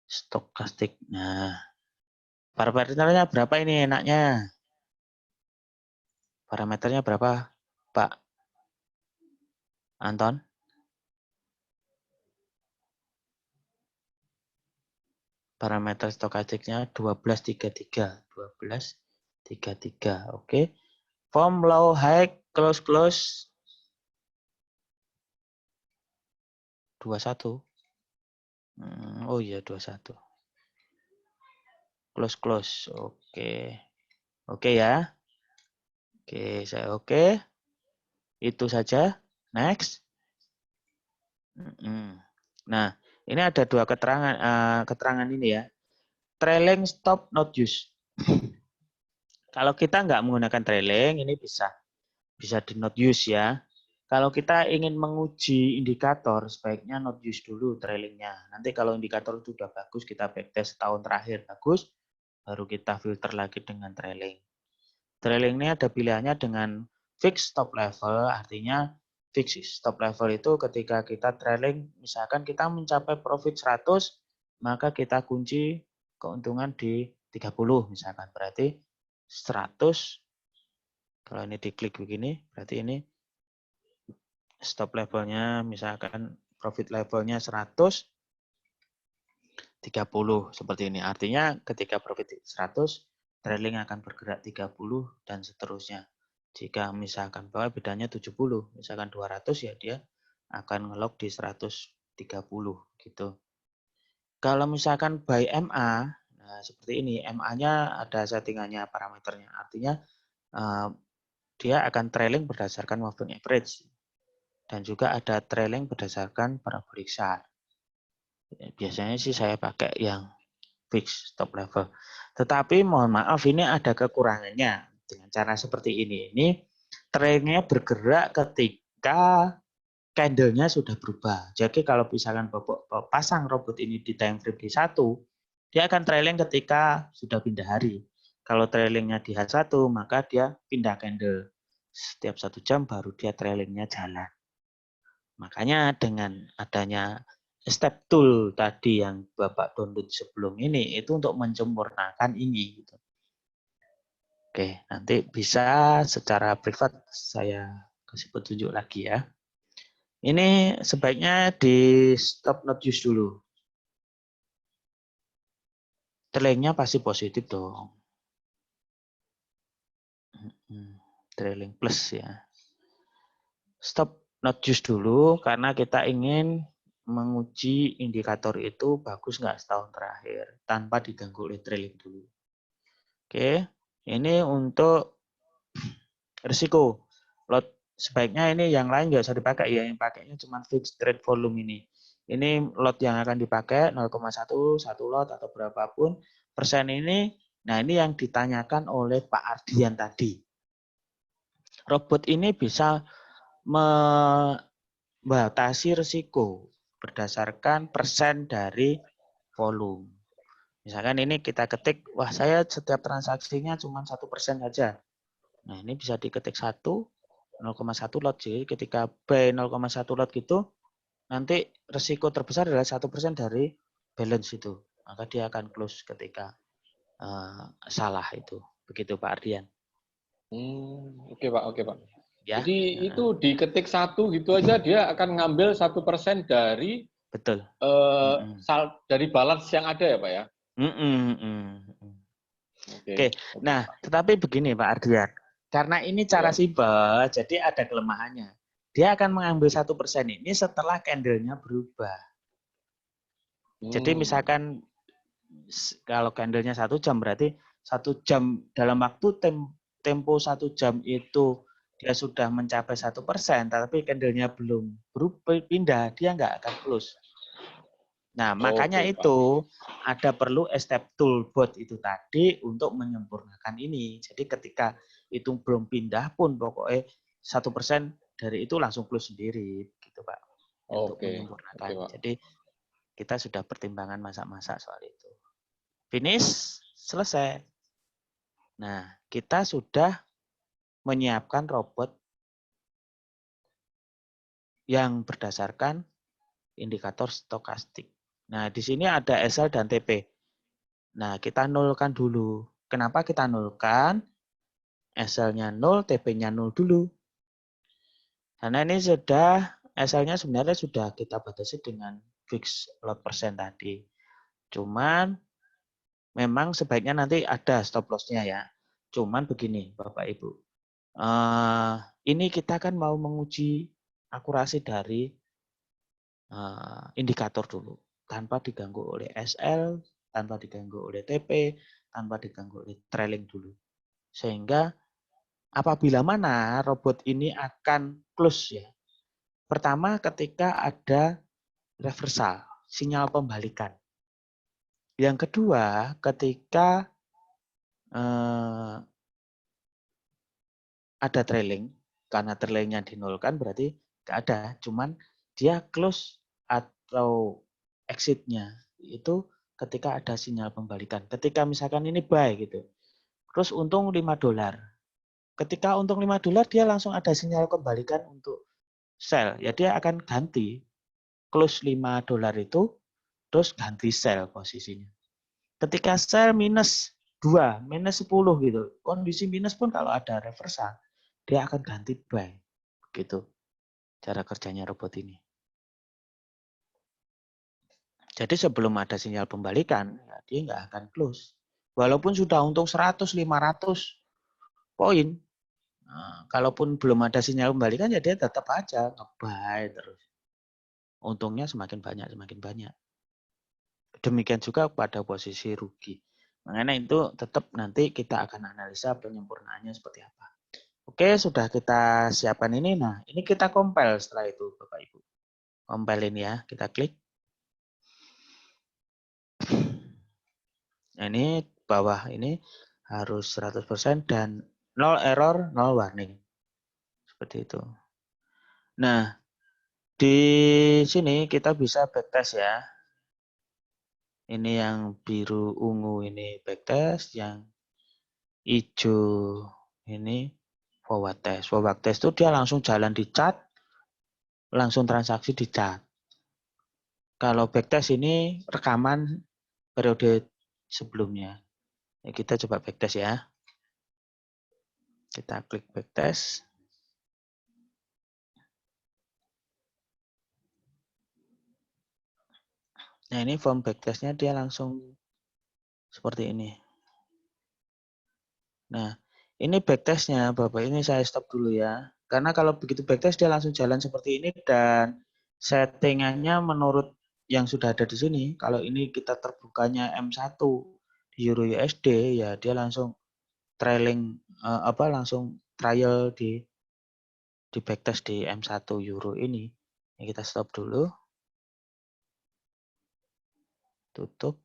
Stokastik. Nah, parameternya berapa ini enaknya? Parameternya berapa, Pak Anton? Parameter stokastiknya 1233. 1233. Oke. Form low high close close 21. Oh iya 21. Close close. Oke. Oke ya. Oke, saya oke. Itu saja. Next. Nah, ini ada dua keterangan ini ya. Trailing stop not use. Kalau kita nggak menggunakan trailing, ini bisa di not use ya. Kalau kita ingin menguji indikator, sebaiknya not use dulu trailingnya. Nanti kalau indikator itu sudah bagus, kita backtest tahun terakhir bagus, baru kita filter lagi dengan trailing. Trailing ini ada pilihannya dengan fix stop level, artinya fix stop level itu ketika kita trailing, misalkan kita mencapai profit 100, maka kita kunci keuntungan di 30 misalkan. Berarti 100, kalau ini diklik begini, berarti ini stop levelnya, misalkan profit levelnya 130, seperti ini. Artinya ketika profit 100, trailing akan bergerak 30 dan seterusnya. Jika misalkan bahwa bedanya 70, misalkan 200 ya dia akan ngelok di 130 gitu. Kalau misalkan by MA, nah seperti ini, MA-nya ada settingannya parameternya. Artinya dia akan trailing berdasarkan moving average. Dan juga ada trailing berdasarkan parabolic chart. Biasanya sih saya pakai yang fix stop level. Tetapi mohon maaf ini ada kekurangannya. Dengan cara seperti ini trailingnya bergerak ketika candle-nya sudah berubah. Jadi kalau misalkan Bapak pasang robot ini di time frame D1, dia akan trailing ketika sudah pindah hari. Kalau trailingnya di H1, maka dia pindah candle. Setiap 1 jam baru dia trailingnya jalan. Makanya dengan adanya step tool tadi yang Bapak download sebelum ini, itu untuk menyempurnakan ini. Gitu. Oke, nanti bisa secara privat saya kasih petunjuk lagi ya. Ini sebaiknya di stop not use dulu. Trailingnya pasti positif dong. Trailing plus ya. Stop not use dulu karena kita ingin menguji indikator itu bagus nggak setahun terakhir tanpa diganggu oleh trailing dulu. Oke, ini untuk risiko. Lot sebaiknya ini yang lain nggak usah dipakai ya, yang pakainya cuma fixed trade volume ini. Ini lot yang akan dipakai 0,1, 1 lot atau berapapun persen ini. Nah, ini yang ditanyakan oleh Pak Ardian tadi. Robot ini bisa membatasi risiko berdasarkan persen dari volume. Misalkan ini kita ketik, wah saya setiap transaksinya cuma 1% saja. Nah ini bisa diketik 0,1 lot. Jadi ketika buy 0,1 lot gitu, nanti risiko terbesar adalah 1% dari balance itu. Maka dia akan close ketika salah itu. Begitu Pak Ardian. Oke Pak, oke Pak. Ya, Jadi itu diketik 1 gitu aja dia akan ngambil 1% dari betul. dari balance yang ada ya Pak ya. Oke, Oke nah Pak. tetapi begini Pak Ardian, karena ini cara Ya. simpel, jadi ada kelemahannya. Dia akan mengambil 1% ini setelah candlenya berubah. Jadi misalkan kalau candlenya 1 jam berarti 1 jam dalam waktu tempo 1 jam itu dia sudah mencapai 1%, tapi candlenya belum berubah pindah, dia nggak akan close. Nah, makanya Oke, Pak. itu ada perlu step toolbot itu tadi untuk menyempurnakan ini. Jadi ketika itu belum pindah pun pokoknya 1% dari itu langsung close sendiri, gitu Pak, untuk Oke, menyempurnakan. Pak. Jadi kita sudah pertimbangan masak-masak soal itu. Finish, selesai. Nah, kita sudah menyiapkan robot yang berdasarkan indikator stokastik. Nah, di sini ada SL dan TP. Nah, kita nolkan dulu. Kenapa kita nolkan? SL-nya 0, TP-nya 0 dulu. Karena ini sudah, SL-nya sebenarnya sudah kita batasi dengan fix lot persen tadi. Cuman, memang sebaiknya nanti ada stop loss-nya ya. Cuman begini, Bapak Ibu. Ini kita kan mau menguji akurasi dari indikator dulu. Tanpa diganggu oleh SL, tanpa diganggu oleh TP, tanpa diganggu oleh trailing dulu. Sehingga apabila mana robot ini akan close ya. Pertama ketika ada reversal, sinyal pembalikan. Yang kedua ketika ada trailing, karena trailingnya dinolkan berarti nggak ada, cuman dia close atau exitnya itu ketika ada sinyal pembalikan. Ketika misalkan ini buy gitu, terus untung $5. Ketika untung $5 dia langsung ada sinyal kembalikan untuk sell. Ya dia akan ganti close $5 itu terus ganti sell posisinya. Ketika sell minus 2, minus 10 gitu. Kondisi minus pun kalau ada reversal dia akan ganti buy. Begitu cara kerjanya robot ini. Jadi sebelum ada sinyal pembalikan, ya dia nggak akan close. Walaupun sudah untung 100, 500 poin, nah, kalaupun belum ada sinyal pembalikan ya dia tetap aja nge-buy terus. Untungnya semakin banyak, semakin banyak. Demikian juga pada posisi rugi. Makanya itu tetap nanti kita akan analisa penyempurnaannya seperti apa. Oke, sudah kita siapkan ini. Nah, ini kita compile setelah itu, Bapak Ibu. Compile ini ya, kita klik. Nah, ini bawah ini harus 100% dan 0 error, 0 warning. Seperti itu. Nah, di sini kita bisa backtest ya. Ini yang biru ungu ini backtest, yang hijau ini forward test. Forward test itu dia langsung jalan di chart, langsung transaksi di chart. Kalau backtest ini rekaman periode sebelumnya. Ya, kita coba backtest ya. Kita klik backtest. Nah, ini form backtestnya dia langsung seperti ini. Nah, ini backtestnya, Bapak. Ini saya stop dulu ya. Karena kalau begitu backtest dia langsung jalan seperti ini dan settingannya menurut yang sudah ada di sini. Kalau ini kita terbukanya M1 di Euro USD, ya dia langsung trailing langsung trial di backtest di M1 Euro ini. Ini kita stop dulu. Tutup.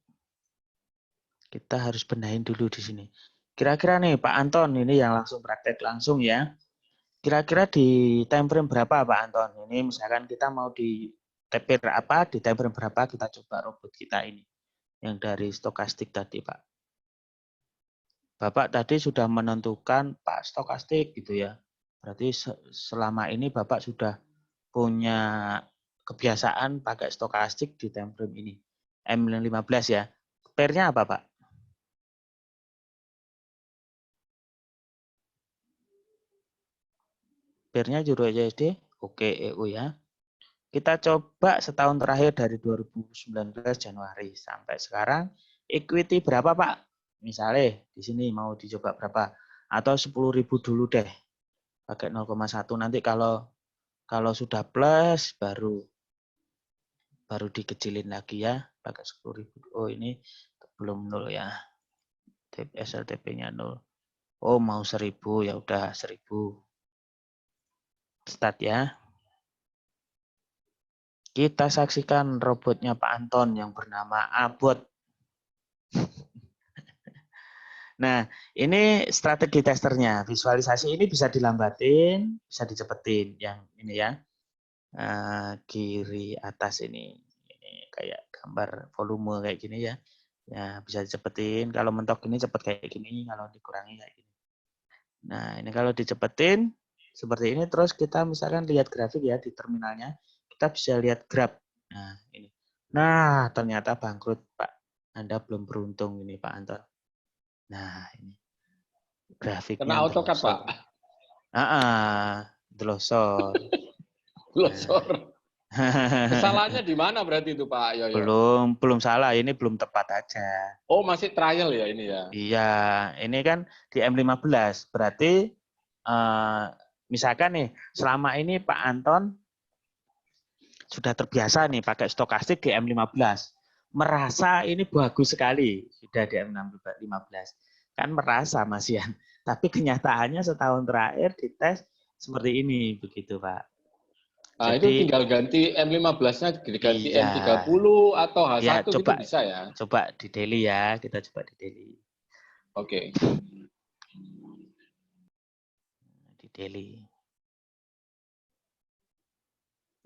Kita harus benahin dulu di sini. Kira-kira nih Pak Anton ini yang langsung praktek langsung ya. Kira-kira di time frame berapa Pak Anton? Ini misalkan kita mau di TP apa, di time frame berapa kita coba robot kita ini. Yang dari stokastik tadi Pak. Bapak tadi sudah menentukan Pak stokastik gitu ya. Berarti selama ini Bapak sudah punya kebiasaan pakai stokastik di time frame ini. M15 ya. Pairnya apa Pak? Pairnya Euro USD, oke EU ya. Kita coba setahun terakhir dari 2019 Januari sampai sekarang, equity berapa Pak? Misalnya di sini mau dicoba berapa? Atau 10.000 dulu deh, pakai 0,1 nanti kalau sudah plus baru dikecilin lagi ya, pakai 10.000. Oh ini belum 0 ya, SLTP-nya 0. Oh mau 1.000 ya udah 1.000. Start ya. Kita saksikan robotnya Pak Anton yang bernama Abot. Nah, ini strategi testernya. Visualisasi ini bisa dilambatin, bisa dicepetin. Yang ini ya, kiri atas ini. Ini kayak gambar volume kayak gini ya. Ya, bisa dicepetin. Kalau mentok ini cepet kayak gini, kalau dikurangi kayak gini. Nah, ini kalau dicepetin seperti ini, terus kita misalkan lihat grafik ya di terminalnya, kita bisa lihat grab. Nah, ini. Nah, ternyata bangkrut, Pak. Anda belum beruntung ini, Pak Anton. Nah, ini grafiknya Kena AutoCAD, Pak. delosor. Delosor. Glosor. Nah. Kesalahannya di mana berarti itu, Pak Yoyo? belum salah, ini belum tepat aja. Oh, masih trial ya ini ya? Iya, ini kan di M15. Berarti misalkan nih, selama ini Pak Anton sudah terbiasa nih pakai stokastik di M15. Merasa ini bagus sekali sudah di M15. Kan merasa Mas Yan. Tapi kenyataannya setahun terakhir dites seperti ini begitu, Pak. Nah, itu Jadi tinggal ganti M15-nya diganti iya. M30 atau Ya, H1 gitu bisa ya? coba di daily ya, kita coba di daily. Oke. Di daily.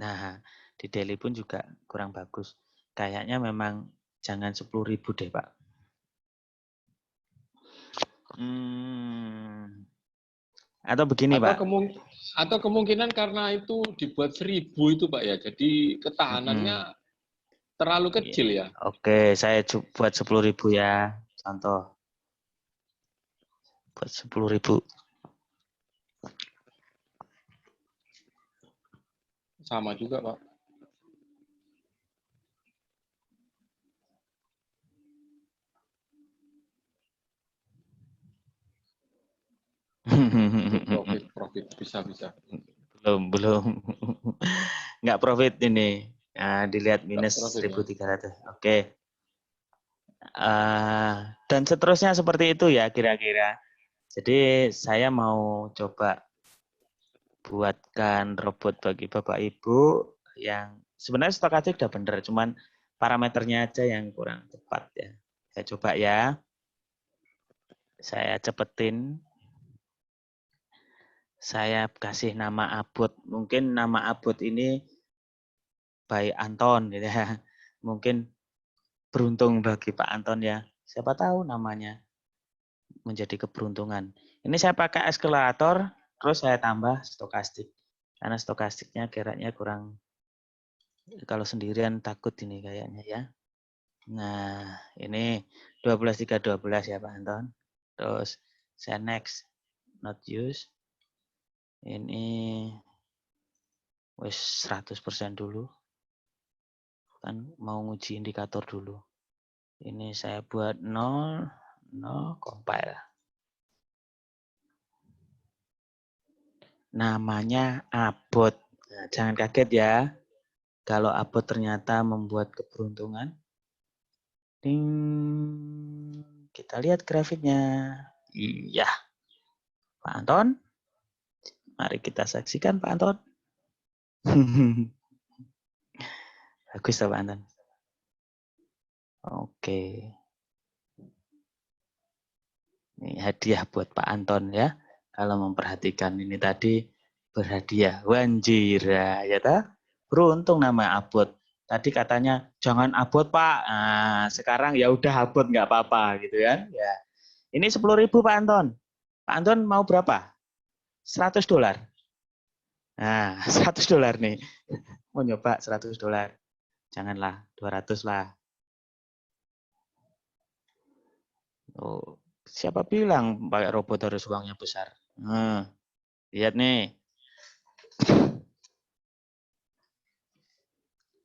Nah, di daily pun juga kurang bagus. Kayaknya memang jangan 10.000 deh, Pak. Atau begini, Pak. Atau kemungkinan karena itu dibuat 1.000 itu, Pak ya. Jadi ketahanannya terlalu kecil ya. Oke, saya buat 10.000 ya. Contoh. Buat 10.000. Sama juga, Pak. Profit bisa. Belum. Nggak profit ini. Nah, dilihat minus Profit ya. 1.300. Oke. Dan seterusnya seperti itu ya kira-kira. Jadi saya mau coba buatkan robot bagi Bapak Ibu yang sebenarnya stokastik udah bener, cuman parameternya aja yang kurang tepat ya. Saya coba ya. Saya cepetin. Saya kasih nama Abot. Mungkin nama Abot ini by Anton gitu ya. Mungkin beruntung bagi Pak Anton ya. Siapa tahu namanya menjadi keberuntungan. Ini saya pakai eskalator, terus saya tambah stokastik. Karena stokastiknya geraknya kurang, kalau sendirian takut ini kayaknya ya. Nah, ini 12.312 ya Pak Anton. Terus saya next, not use. Ini wis 100% dulu. Kan mau nguji indikator dulu. Ini saya buat 0, compile. Namanya Abot. Nah, jangan kaget ya. Kalau Abot ternyata membuat keberuntungan. Ding. Kita lihat grafiknya. Iya. Pak Anton. Mari kita saksikan Pak Anton. Bagus Pak Anton. Oke. Ini hadiah buat Pak Anton ya. Kalau memperhatikan ini tadi berhadiah. Wanjira ya ta? Beruntung nama Abot. Tadi katanya jangan Abot Pak. Nah, sekarang ya udah Abot nggak apa-apa gitu kan. Ya. Ini 10.000 Pak Anton. Pak Anton mau berapa? $100. Nah, $100 nih. Mau nyoba $100. Janganlah, 200 lah. Oh, siapa bilang pakai robot harus uangnya besar? Lihat nih.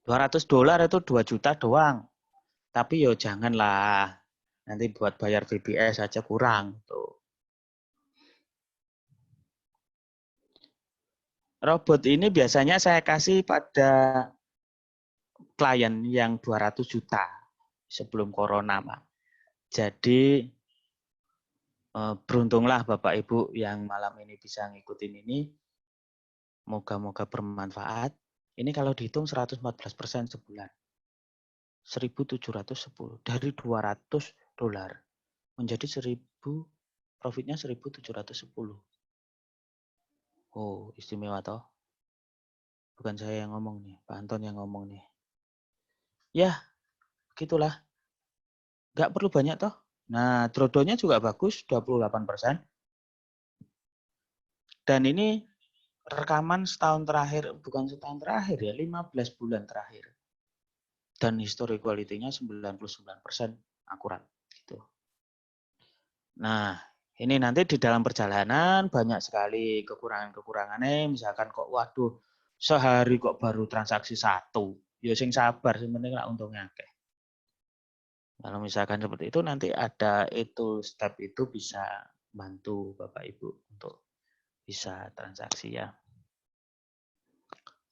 $200 itu 2 juta doang. Tapi yo janganlah. Nanti buat bayar BBS aja kurang. Tuh. Robot ini biasanya saya kasih pada klien yang 200 juta sebelum corona, Pak. Jadi beruntunglah Bapak Ibu yang malam ini bisa ngikutin ini. Moga-moga bermanfaat. Ini kalau dihitung 114% sebulan. 1.710 dari $200 menjadi 1.000, profitnya 1.710. Oh, istimewa toh. Bukan saya yang ngomong nih, Pak Anton yang ngomong nih. Ya, gitulah. Nggak perlu banyak toh. Nah, drodonya juga bagus, 28%. Dan ini rekaman setahun terakhir, bukan setahun terakhir ya, 15 bulan terakhir. Dan history quality-nya 99% akurat. Gitu. Nah, ini nanti di dalam perjalanan banyak sekali kekurangan-kekurangannya. Misalkan kok, waduh, sehari kok baru transaksi 1. Ya sing sabar, sing penting lah untungnya akeh. Kalau misalkan seperti itu nanti ada itu step itu bisa bantu Bapak Ibu untuk bisa transaksi ya.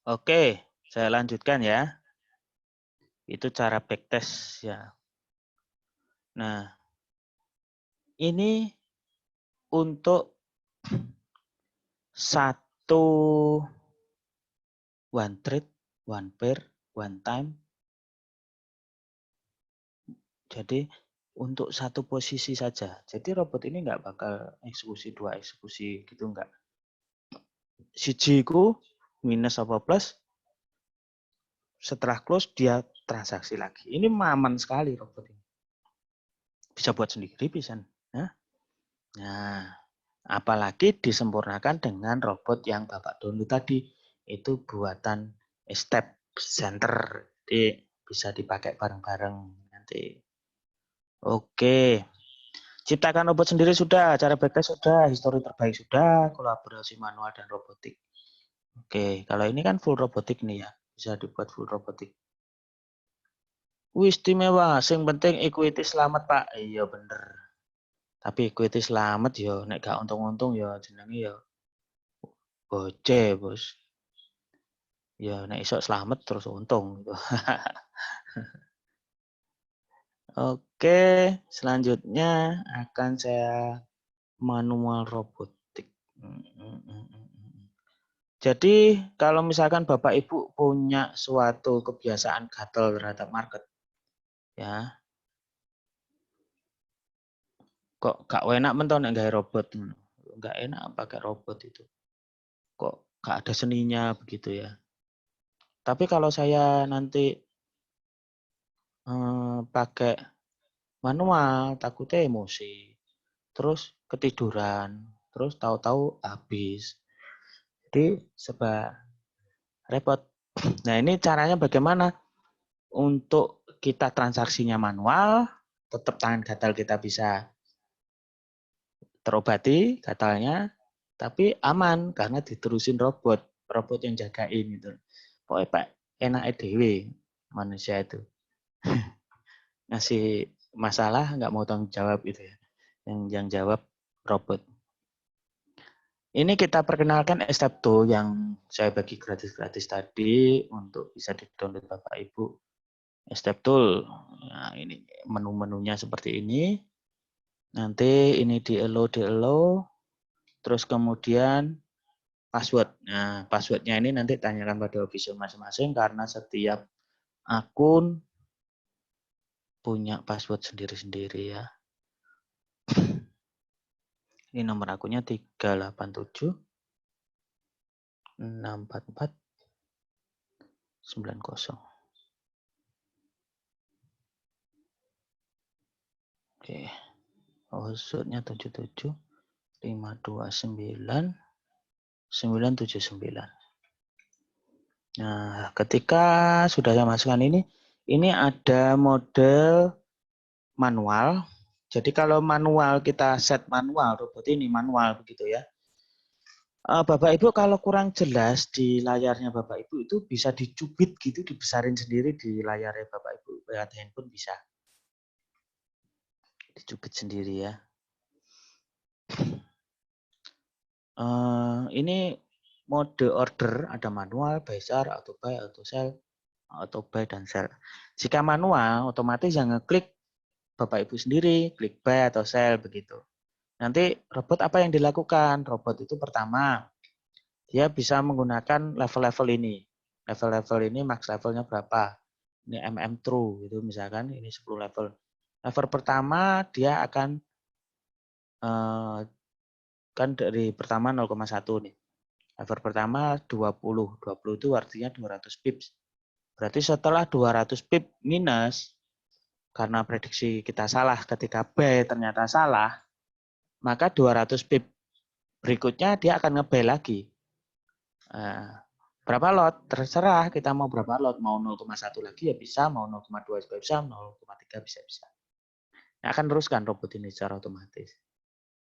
Oke, saya lanjutkan ya. Itu cara backtest ya. Nah, ini untuk satu one trade, one pair, one time. Jadi untuk satu posisi saja. Jadi robot ini nggak bakal eksekusi 2 eksekusi gitu nggak. Siji ku minus apa plus, setelah close dia transaksi lagi. Ini aman sekali robot ini. Bisa buat sendiri bisa. Nah, apalagi disempurnakan dengan robot yang Bapak download tadi. Itu buatan Step Center. Jadi bisa dipakai bareng-bareng nanti. Oke. Ciptakan robot sendiri sudah, cara backtest sudah, histori terbaik sudah, kolaborasi manual dan robotik. Oke, kalau ini kan full robotik nih ya, bisa dibuat full robotik. Wih, istimewa, sing penting equity selamat Pak. Iya bener. Tapi equity selamat ya, nek gak untung-untung ya jenenge ya boce, Bos. Ya nek iso selamat terus untung gitu. Oke, selanjutnya akan saya manual robotik. Jadi kalau misalkan Bapak Ibu punya suatu kebiasaan gatel terhadap market, ya kok gak enak menton nek gawe robot, nggak enak pakai robot itu. Kok gak ada seninya begitu ya. Tapi kalau saya nanti pakai manual, takutnya emosi, terus ketiduran, terus tahu-tahu habis. Jadi serba repot. Nah ini caranya bagaimana? Untuk kita transaksinya manual, tetap tangan gatal kita bisa terobati gatalnya, tapi aman karena diterusin robot yang jagain gitu. Pokoknya Pak enak dewe. manusia itu. Ngasih masalah nggak mau tanggung jawab gitu ya. Yang jawab robot. Ini kita perkenalkan Step2 yang saya bagi gratis-gratis tadi untuk bisa di-download Bapak Ibu. Step2. Nah, ini menu-menunya seperti ini. Nanti ini di-allow. Terus kemudian password. Nah, passwordnya ini nanti tanyakan pada official masing-masing karena setiap akun punya password sendiri-sendiri ya. Ini nomor akunnya 387 644 90. Oke. Passwordnya 77 529 979. Nah, ketika sudah saya masukkan ini ada model manual. Jadi kalau manual kita set manual, robot ini manual begitu ya. Bapak Ibu kalau kurang jelas di layarnya Bapak Ibu itu bisa dicubit gitu, dibesarin sendiri di layarnya Bapak Ibu. Lewat handphone bisa. Dicubit sendiri ya. Ini mode order ada manual, buy sell, auto buy, auto sell, auto buy dan sell. Jika manual, otomatis yang ngeklik Bapak Ibu sendiri, klik buy atau sell begitu. Nanti robot apa yang dilakukan? Robot itu pertama, dia bisa menggunakan level-level ini. Level-level ini max levelnya berapa? Ini true gitu misalkan ini 10 level. Level pertama dia akan kan dari pertama 0,1 nih. Level pertama 20. 20 itu artinya 200 pips. Berarti setelah 200 pip minus, karena prediksi kita salah ketika buy ternyata salah, maka 200 pip berikutnya dia akan nge-buy lagi. Berapa lot? Terserah kita mau berapa lot. Mau 0,1 lagi ya bisa, mau 0,2 juga bisa, 0,3 bisa. Nah, akan teruskan robot ini secara otomatis.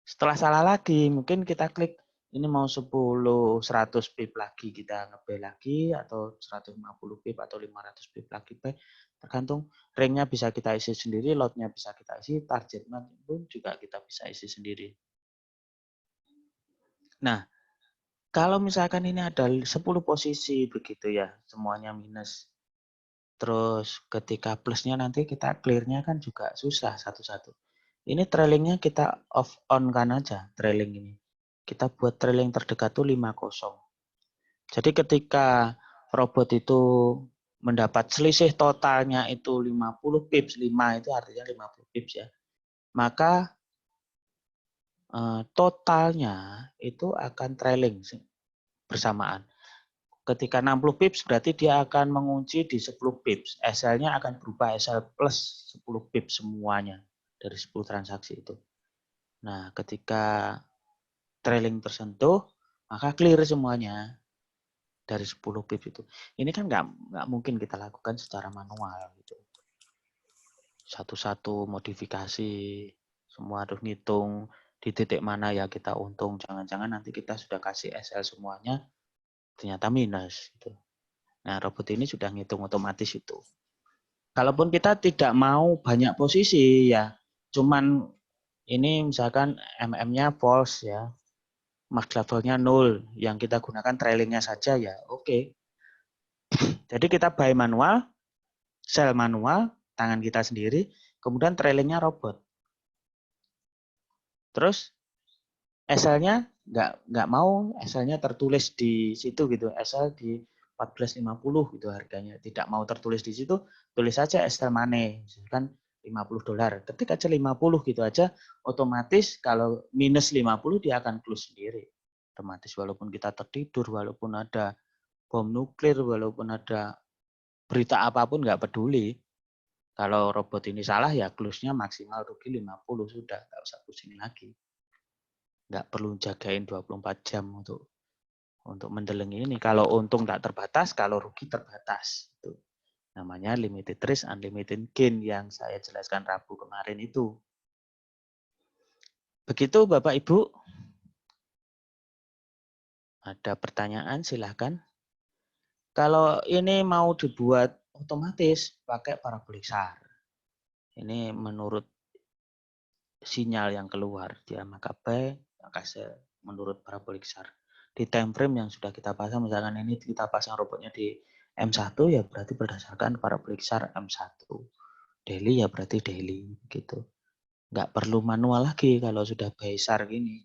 Setelah salah lagi, mungkin kita klik ini mau 10, 100 pip lagi kita nge-buy lagi, atau 150 pip atau 500 pip lagi buy. Tergantung ringnya bisa kita isi sendiri, lotnya bisa kita isi, targetnya pun juga kita bisa isi sendiri. Nah, kalau misalkan ini ada 10 posisi begitu ya, semuanya minus. Terus ketika plusnya nanti kita clear-nya kan juga susah satu-satu. Ini trailingnya kita off on kan aja, trailing ini. Kita buat trailing terdekat tuh 50. Jadi ketika robot itu mendapat selisih totalnya itu 50 pips, 5 itu artinya 50 pips ya. Maka totalnya itu akan trailing bersamaan. Ketika 60 pips berarti dia akan mengunci di 10 pips. SL-nya akan berubah SL plus 10 pips semuanya dari 10 transaksi itu. Nah, ketika trailing tersentuh, maka clear semuanya dari 10 pips itu. Ini kan nggak mungkin kita lakukan secara manual gitu. Satu-satu modifikasi, semua harus ngitung di titik mana ya kita untung. Jangan-jangan nanti kita sudah kasih SL semuanya, ternyata minus gitu. Nah, robot ini sudah ngitung otomatis itu. Kalaupun kita tidak mau banyak posisi ya, cuman ini misalkan MM-nya false ya, max levelnya 0, yang kita gunakan trailingnya saja ya, oke. Jadi kita buy manual, sell manual, tangan kita sendiri, kemudian trailingnya robot. Terus SL-nya nggak mau SL-nya tertulis di situ gitu, SL di 14.50 gitu harganya. Tidak mau tertulis di situ, tulis saja SL money, misalkan $50. Ketik aja 50 gitu aja, otomatis kalau minus 50 dia akan close sendiri. Otomatis walaupun kita tertidur, walaupun ada bom nuklir, walaupun ada berita apapun nggak peduli. Kalau robot ini salah ya close-nya maksimal rugi 50 sudah, nggak usah pusing lagi. Nggak perlu jagain 24 jam untuk mendeleng ini. Kalau untung tak terbatas, kalau rugi terbatas. Itu namanya limited risk, unlimited gain yang saya jelaskan Rabu kemarin itu. Begitu Bapak Ibu. Ada pertanyaan silahkan. Kalau ini mau dibuat otomatis pakai parabolik SAR. Ini menurut sinyal yang keluar, dia maka buy, maka sell menurut parabolik SAR. Di time frame yang sudah kita pasang, misalkan ini kita pasang robotnya di M1, ya berarti berdasarkan parabolik SAR M1. Daily ya berarti daily gitu. Nggak perlu manual lagi kalau sudah buy SAR gini.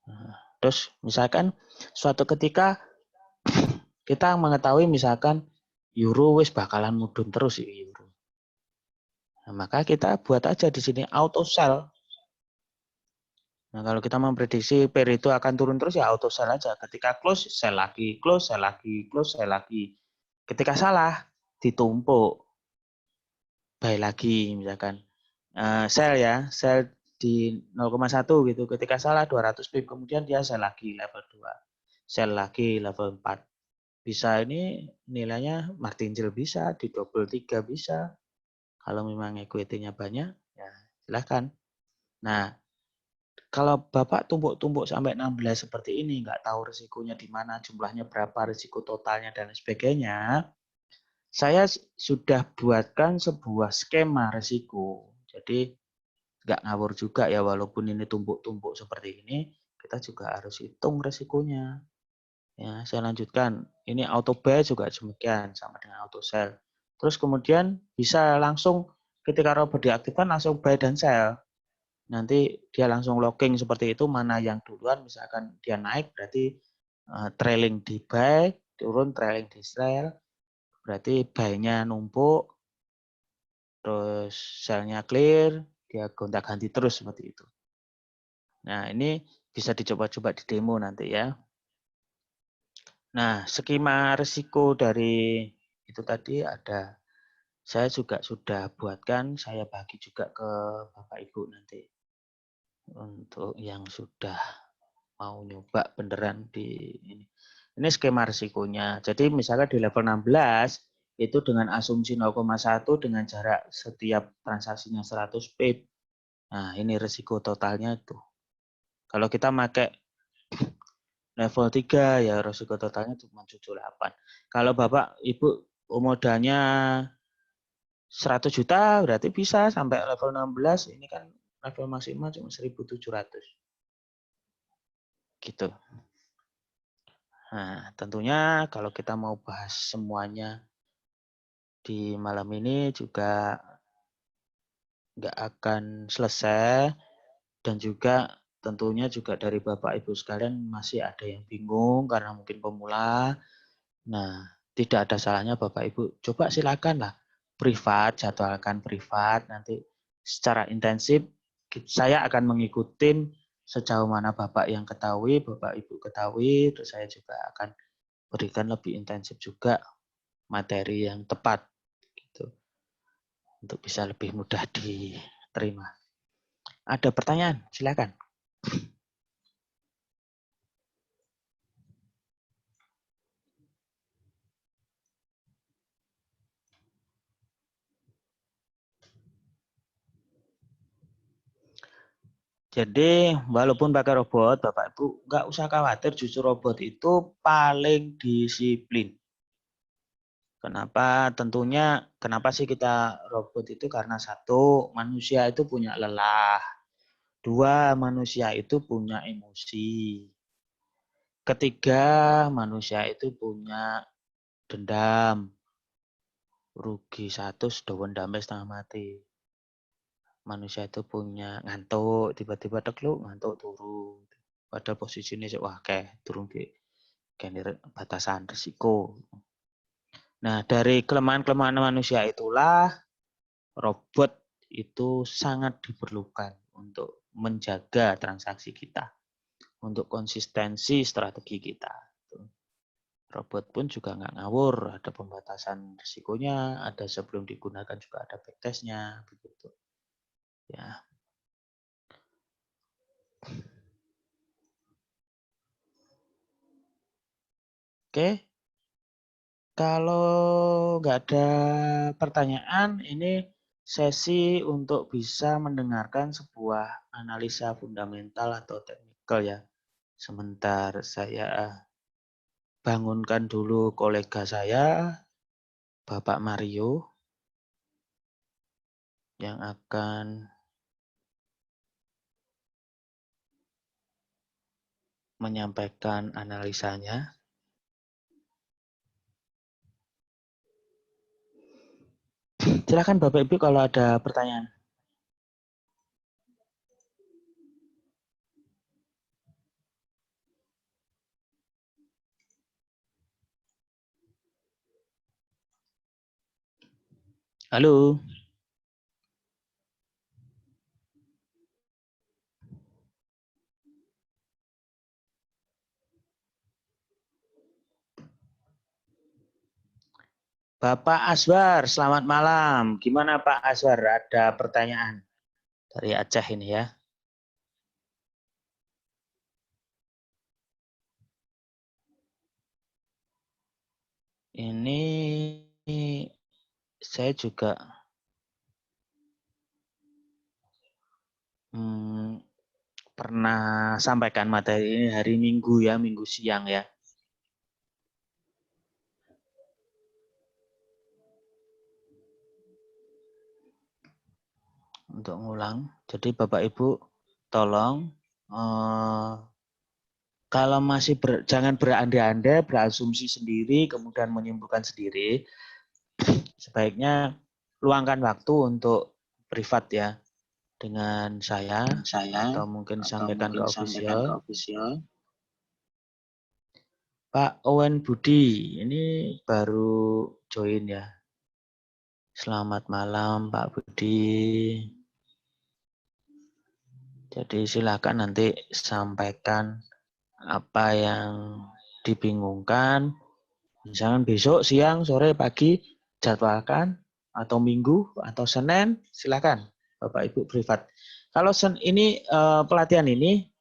Nah, terus misalkan suatu ketika kita mengetahui misalkan euro wis bakalan mudun terus euro. Nah, maka kita buat aja di sini auto sell. Nah, kalau kita memprediksi pair itu akan turun terus ya auto sell aja. Ketika close, sell lagi, close, sell lagi, close, sell lagi. Ketika salah, ditumpuk, buy lagi misalkan. Sell ya, sell di 0,1 gitu. Ketika salah 200 pip, kemudian dia sell lagi level 2. Sell lagi level 4. Bisa ini nilainya martingale bisa, di double 3 bisa. Kalau memang equity-nya banyak, ya silahkan. Nah, kalau Bapak tumbuk-tumbuk sampai 16 seperti ini, nggak tahu risikonya di mana, jumlahnya berapa, risiko totalnya, dan sebagainya, saya sudah buatkan sebuah skema risiko. Jadi, nggak ngawur juga ya, walaupun ini tumbuk-tumbuk seperti ini, kita juga harus hitung risikonya. Ya, saya lanjutkan. Ini auto buy juga demikian, sama dengan auto sell. Terus kemudian bisa langsung ketika robot diaktifkan langsung buy dan sell. Nanti dia langsung locking seperti itu, mana yang duluan, misalkan dia naik berarti trailing di buy, turun trailing di sell, berarti buy-nya numpuk, terus sell-nya clear, dia gonta-ganti terus seperti itu. Nah, ini bisa dicoba-coba di demo nanti ya. Nah, skema risiko dari itu tadi ada. Saya juga sudah buatkan, saya bagi juga ke Bapak Ibu nanti. Untuk yang sudah mau nyoba beneran di ini. Ini skema risikonya. Jadi misalnya di level 16, itu dengan asumsi 0,1 dengan jarak setiap transaksinya 100 pip. Nah, ini risiko totalnya itu. Kalau kita pakai level 3 ya risiko totalnya cuma 78. Kalau Bapak Ibu modalnya 100 juta berarti bisa sampai level 16, ini kan level maksimal cuma 1.700. Gitu. Nah, tentunya kalau kita mau bahas semuanya di malam ini juga nggak akan selesai, dan juga tentunya juga dari Bapak Ibu sekalian masih ada yang bingung karena mungkin pemula. Nah, tidak ada salahnya Bapak Ibu coba silakan lah privat, jadwalkan privat, nanti secara intensif saya akan mengikuti sejauh mana Bapak yang ketahui, Bapak Ibu ketahui, terus saya juga akan berikan lebih intensif juga materi yang tepat gitu untuk bisa lebih mudah diterima. Ada pertanyaan? Silakan. Jadi walaupun pakai robot, Bapak Ibu nggak usah khawatir, justru robot itu paling disiplin. Kenapa? Tentunya kenapa sih kita robot itu? Karena satu, manusia itu punya lelah. Dua, manusia itu punya emosi. Ketiga, manusia itu punya dendam. Rugi satu, sudah damai setengah mati. Manusia itu punya ngantuk, tiba-tiba tekluk, ngantuk turun. Padahal posisinya wah kayak turun ke batasan risiko. Nah, dari kelemahan-kelemahan manusia itulah robot itu sangat diperlukan untuk menjaga transaksi kita, untuk konsistensi strategi kita. Robot pun juga nggak ngawur, ada pembatasan risikonya, ada sebelum digunakan juga ada backtestnya, begitu. Ya. Oke, kalau nggak ada pertanyaan, ini sesi untuk bisa mendengarkan sebuah analisa fundamental atau teknikal ya. Sebentar saya bangunkan dulu kolega saya. Bapak Mario yang akan menyampaikan analisanya. Silakan Bapak Ibu kalau ada pertanyaan. Halo. Bapak Aswar, selamat malam. Gimana Pak Aswar? Ada pertanyaan dari Aceh ini ya. Ini saya juga pernah sampaikan materi ini hari Minggu ya, Minggu siang ya. Untuk ngulang. Jadi Bapak Ibu tolong kalau masih jangan berandai-andai, berasumsi sendiri, kemudian menyimpulkan sendiri. Sebaiknya luangkan waktu untuk privat ya dengan saya atau mungkin sampaikan ke official. Pak Owen Budi ini baru join ya. Selamat malam Pak Budi. Jadi silakan nanti sampaikan apa yang dibingungkan. Misalkan besok, siang, sore, pagi, jadwalkan, atau minggu, atau Senin, silakan Bapak Ibu privat. Kalau ini pelatihan ini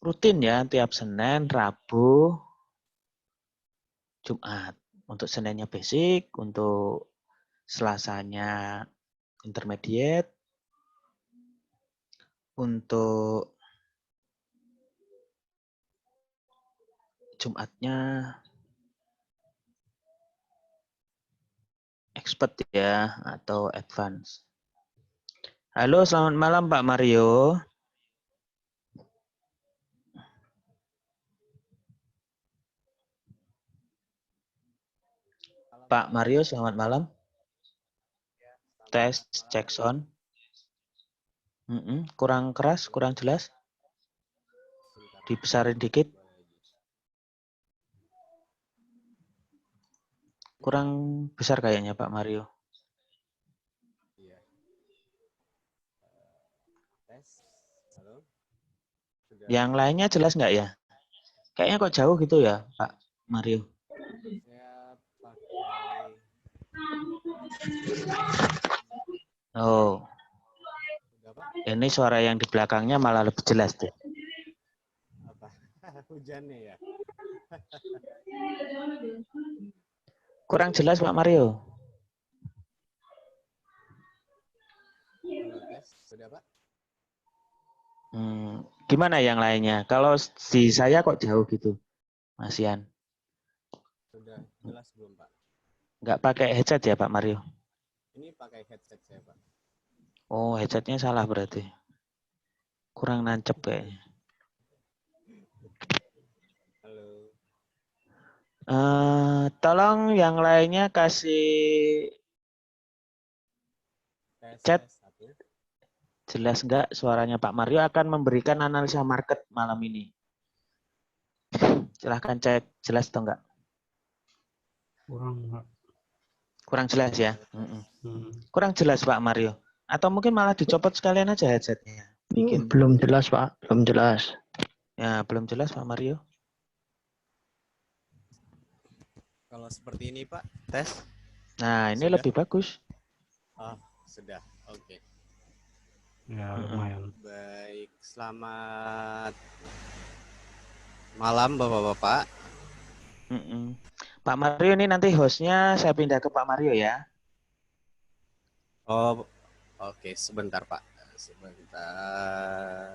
rutin ya, tiap Senin, Rabu, Jumat. Untuk Seninnya basic, untuk Selasanya intermediate, untuk Jumatnya expert ya, atau advance. Halo, selamat malam Pak Mario. Pak Mario, selamat malam. Tes, cek sound. Kurang keras, kurang jelas. Dibesarin dikit. Kurang besar kayaknya Pak Mario. Yang lainnya jelas nggak ya? Kayaknya kok jauh gitu ya Pak Mario. Oh. Ini suara yang di belakangnya malah lebih jelas deh. Apa? Hujannya ya? Kurang jelas Pak Mario. Halo, tes. Sudah Pak? Gimana yang lainnya? Kalau di saya kok jauh gitu, Mas Ian? Sudah jelas belum Pak? Nggak pakai headset ya Pak Mario? Ini pakai headset saya Pak. Oh, headsetnya salah berarti. Kurang nancep kayaknya. Halo. Tolong yang lainnya kasih chat. Satu. Jelas nggak suaranya Pak Mario akan memberikan analisa market malam ini. Silahkan cek jelas atau enggak. Kurang jelas ya. Kurang jelas Pak Mario. Atau mungkin malah dicopot sekalian aja headsetnya. Belum jelas Pak, belum jelas. Ya, belum jelas Pak Mario. Kalau seperti ini Pak, tes. Nah, ini Sudah? lebih bagus. Oh, sudah. Oke. Ya, lumayan. Baik, selamat malam Bapak-bapak. Pak Mario ini nanti hostnya saya pindah ke Pak Mario ya. Oh, oke, sebentar Pak. Sebentar.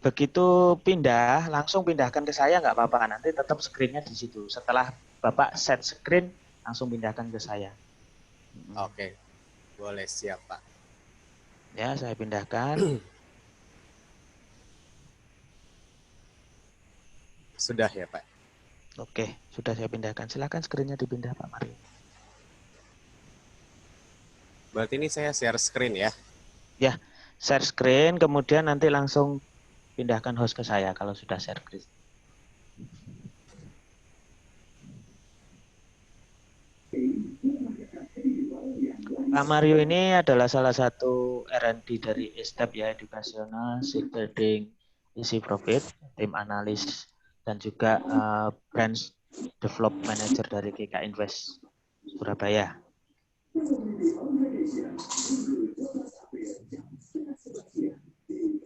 Begitu pindah, langsung pindahkan ke saya nggak apa-apa. Nanti tetap screen-nya di situ. Setelah Bapak set screen, langsung pindahkan ke saya. Oke, boleh, siap Pak. Ya, saya pindahkan. Sudah ya Pak. Oke, sudah saya pindahkan. Silakan screen-nya dipindah Pak Mario. Berarti ini saya share screen ya. Ya, share screen, kemudian nanti langsung pindahkan host ke saya kalau sudah share screen. Pak Mario ini adalah salah satu R&D dari ESTEP ya, Educational Safeguarding Easy Profit, tim analis dan juga branch develop manager dari GK Invest Surabaya.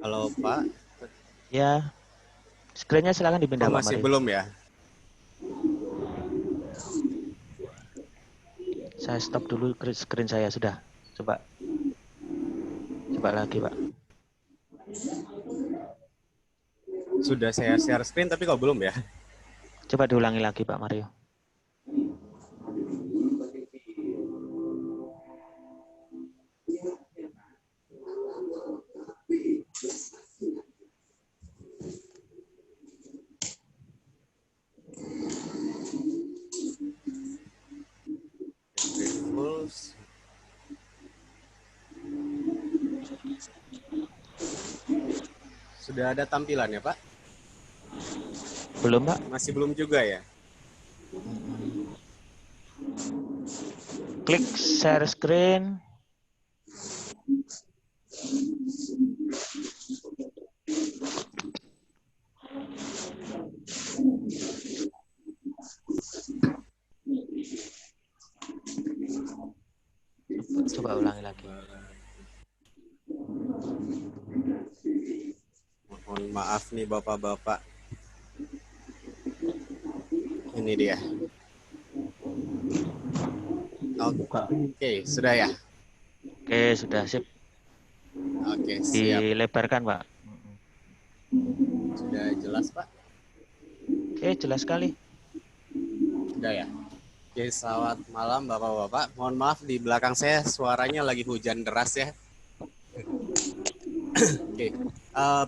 Halo Pak. Ya, screen-nya silakan dipindah Pak Masih Mario. belum ya? Saya stop dulu screen saya sudah. Coba lagi Pak. Sudah saya share screen tapi kok belum ya? Coba diulangi lagi Pak Mario. Sudah ada tampilan ya Pak? Belum Pak? Masih belum juga ya? Klik share screen. Coba ulangi lagi. Mohon maaf nih Bapak-bapak. Ini dia. Oke, sudah ya? Oke, sudah sip. Oke, siap. Dilebarkan Pak. Sudah jelas Pak? Oke, jelas sekali. Sudah ya? Oke, selamat malam Bapak-bapak. Mohon maaf di belakang saya suaranya lagi hujan deras ya. Oke,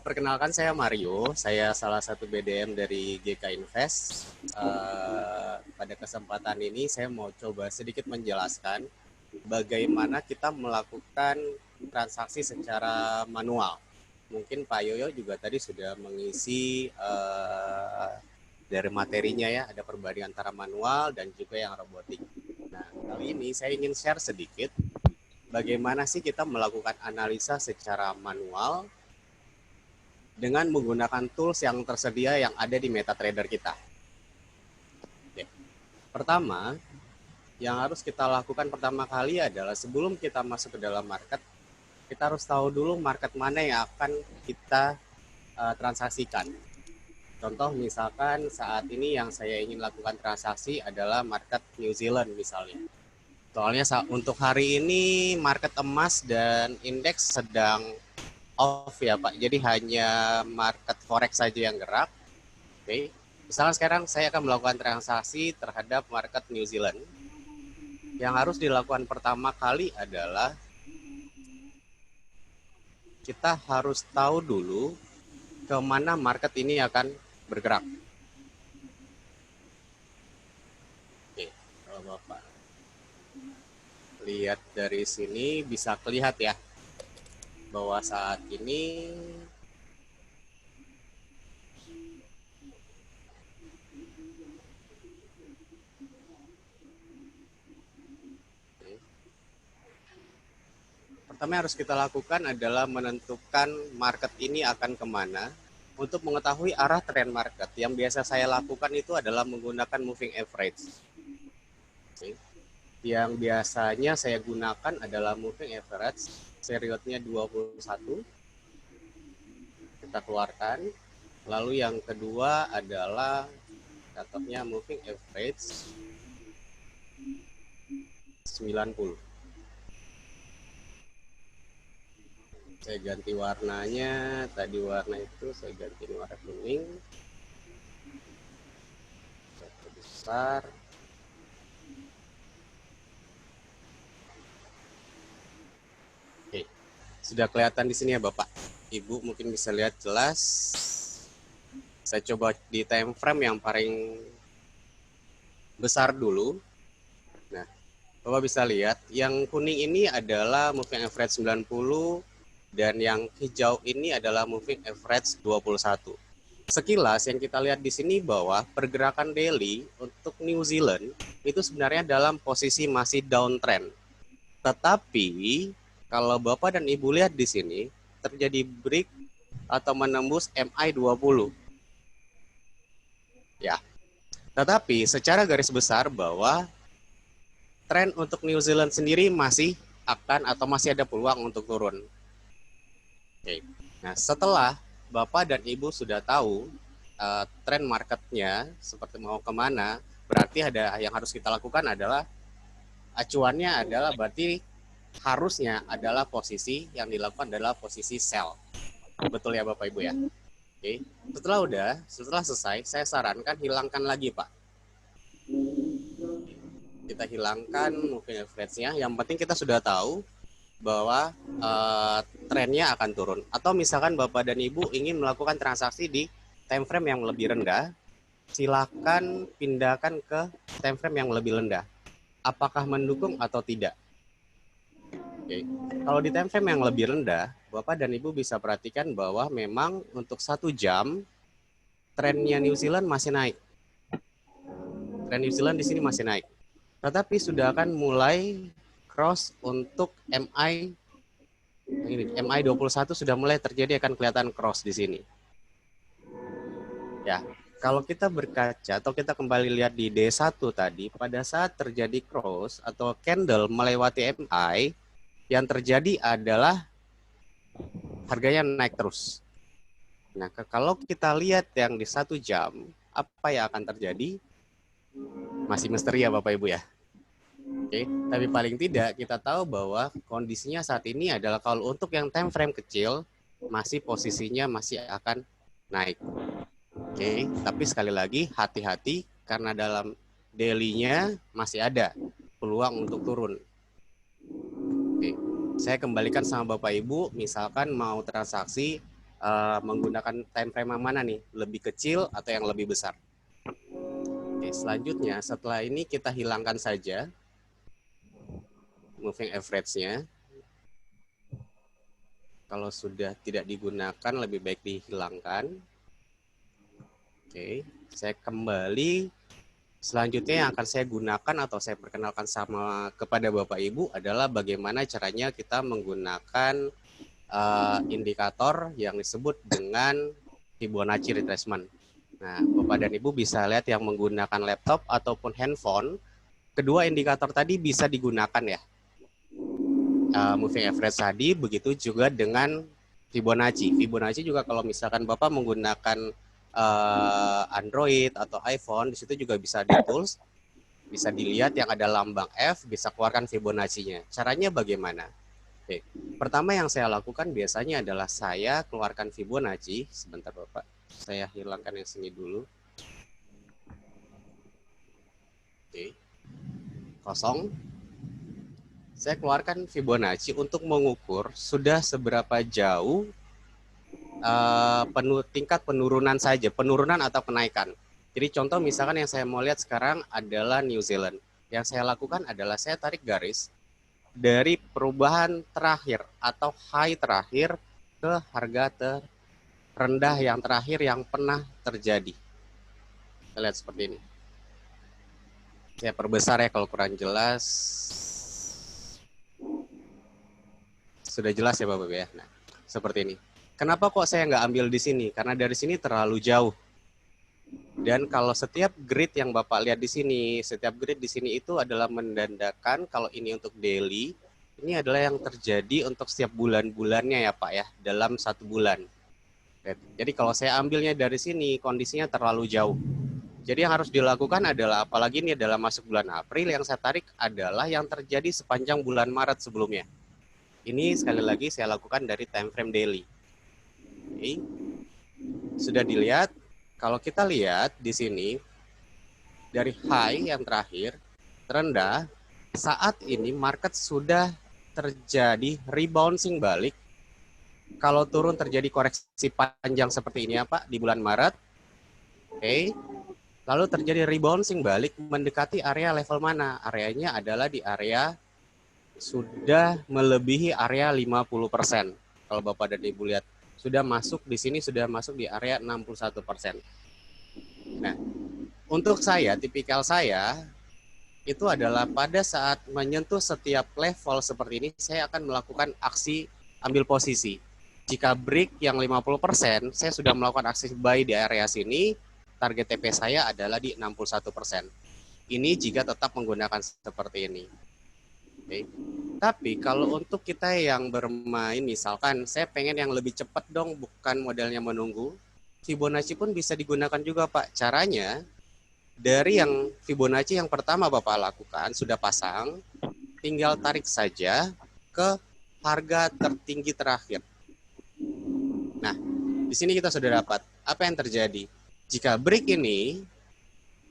perkenalkan saya Mario. Saya salah satu BDM dari GK Invest. Pada kesempatan ini saya mau coba sedikit menjelaskan bagaimana kita melakukan transaksi secara manual. Mungkin Pak Yoyo juga tadi sudah mengisi dari materinya ya, ada perbandingan antara manual dan juga yang robotik. Nah, kali ini saya ingin share sedikit bagaimana sih kita melakukan analisa secara manual dengan menggunakan tools yang tersedia yang ada di MetaTrader kita. Oke. Pertama, yang harus kita lakukan pertama kali adalah sebelum kita masuk ke dalam market, kita harus tahu dulu market mana yang akan kita transaksikan. Contoh misalkan saat ini yang saya ingin lakukan transaksi adalah market New Zealand misalnya. Soalnya untuk hari ini market emas dan indeks sedang off ya Pak. Jadi hanya market forex saja yang gerak. Oke. Misalnya sekarang saya akan melakukan transaksi terhadap market New Zealand. Yang harus dilakukan pertama kali adalah kita harus tahu dulu ke mana market ini akan bergerak. Oke, kalau Bapak lihat dari sini bisa kelihatan ya bahwa saat ini pertama yang harus kita lakukan adalah menentukan market ini akan kemana. Untuk mengetahui arah tren market, yang biasa saya lakukan itu adalah menggunakan moving average. Oke. Yang biasanya saya gunakan adalah moving average, periodnya 21. Kita keluarkan. Lalu yang kedua adalah contohnya moving average 90. Saya ganti warnanya, tadi warna itu saya ganti warna kuning. Satu besar. Sudah kelihatan di sini ya Bapak. Ibu mungkin bisa lihat jelas. Saya coba di time frame yang paling besar dulu. Nah, Bapak bisa lihat yang kuning ini adalah moving average 90 dan yang hijau ini adalah moving average 21. Sekilas yang kita lihat di sini bahwa pergerakan daily untuk New Zealand itu sebenarnya dalam posisi masih downtrend. Tetapi kalau Bapak dan Ibu lihat di sini terjadi break atau menembus MI 20. Ya. Tetapi secara garis besar bahwa tren untuk New Zealand sendiri masih akan atau masih ada peluang untuk turun. Oke. Nah, setelah Bapak dan Ibu sudah tahu tren marketnya seperti mau kemana, berarti ada yang harus kita lakukan adalah acuannya adalah berarti harusnya adalah posisi yang dilakukan adalah posisi sell. Betul ya Bapak Ibu ya? Oke. Setelah selesai, saya sarankan hilangkan lagi Pak. Kita hilangkan moving average-nya. Yang penting kita sudah tahu bahwa trennya akan turun. Atau misalkan Bapak dan Ibu ingin melakukan transaksi di time frame yang lebih rendah, silakan pindahkan ke time frame yang lebih rendah. Apakah mendukung atau tidak? Oke. Kalau di time frame yang lebih rendah, Bapak dan Ibu bisa perhatikan bahwa memang untuk 1 jam trennya New Zealand masih naik. Tren New Zealand di sini masih naik. Tetapi sudah akan mulai cross untuk MI ini, MI 21 sudah mulai terjadi, akan kelihatan cross di sini. Ya, kalau kita berkaca atau kita kembali lihat di D1 tadi, pada saat terjadi cross atau candle melewati MI, yang terjadi adalah harganya naik terus. Nah, kalau kita lihat yang di 1 jam, apa yang akan terjadi? Masih misteri ya Bapak Ibu ya. Oke, tapi paling tidak kita tahu bahwa kondisinya saat ini adalah kalau untuk yang time frame kecil, masih posisinya masih akan naik. Oke, tapi sekali lagi hati-hati karena dalam daily-nya masih ada peluang untuk turun. Oke, saya kembalikan sama Bapak Ibu, misalkan mau transaksi menggunakan time frame yang mana nih? Lebih kecil atau yang lebih besar? Oke, selanjutnya setelah ini kita hilangkan saja moving average-nya. Kalau sudah tidak digunakan lebih baik dihilangkan. Oke, saya kembali. Selanjutnya yang akan saya gunakan atau saya perkenalkan sama kepada Bapak Ibu adalah bagaimana caranya kita menggunakan indikator yang disebut dengan Fibonacci retracement. Nah, Bapak dan Ibu bisa lihat yang menggunakan laptop ataupun handphone, kedua indikator tadi bisa digunakan ya. Moving average tadi, begitu juga dengan Fibonacci. Fibonacci juga kalau misalkan Bapak menggunakan Android atau iPhone, di situ juga bisa di tools, bisa dilihat yang ada lambang F, bisa keluarkan Fibonacci-nya. Caranya bagaimana? Oke. Pertama yang saya lakukan biasanya adalah saya keluarkan Fibonacci. Sebentar Bapak, saya hilangkan yang sini dulu. Oke, kosong. Saya keluarkan Fibonacci untuk mengukur sudah seberapa jauh tingkat penurunan saja, penurunan atau kenaikan. Jadi contoh misalkan yang saya mau lihat sekarang adalah New Zealand. Yang saya lakukan adalah saya tarik garis dari perubahan terakhir atau high terakhir ke harga terendah yang terakhir yang pernah terjadi. Kita lihat seperti ini. Saya perbesar ya kalau kurang jelas. Sudah jelas ya Bapak ya. Nah, seperti ini. Kenapa kok saya nggak ambil di sini? Karena dari sini terlalu jauh. Dan kalau setiap grid yang Bapak lihat di sini, setiap grid di sini itu adalah menandakan kalau ini untuk daily, ini adalah yang terjadi untuk setiap bulan-bulannya ya Pak ya, dalam 1 bulan. Jadi kalau saya ambilnya dari sini, kondisinya terlalu jauh. Jadi yang harus dilakukan adalah, apalagi ini adalah masuk bulan April, yang saya tarik adalah yang terjadi sepanjang bulan Maret sebelumnya. Ini sekali lagi saya lakukan dari time frame daily. Oke. Sudah dilihat, kalau kita lihat di sini, dari high yang terakhir, terendah, saat ini market sudah terjadi rebouncing balik kalau turun terjadi koreksi panjang seperti ini ya Pak di bulan Maret. Oke. Lalu terjadi rebouncing balik mendekati area level mana? Areanya adalah di area sudah melebihi area 50%. Kalau Bapak dan Ibu lihat, sudah masuk di sini, sudah masuk di area 61%. Nah, untuk saya, tipikal saya, itu adalah pada saat menyentuh setiap level seperti ini, saya akan melakukan aksi ambil posisi. Jika break yang 50%, saya sudah melakukan aksi buy di area sini, target TP saya adalah di 61%. Ini jika tetap menggunakan seperti ini. Oke. Tapi kalau untuk kita yang bermain, misalkan saya pengen yang lebih cepat dong, bukan modelnya menunggu, Fibonacci pun bisa digunakan juga Pak. Caranya, dari yang Fibonacci yang pertama Bapak lakukan, sudah pasang, tinggal tarik saja ke harga tertinggi terakhir. Nah, di sini kita sudah dapat. Apa yang terjadi? Jika break ini,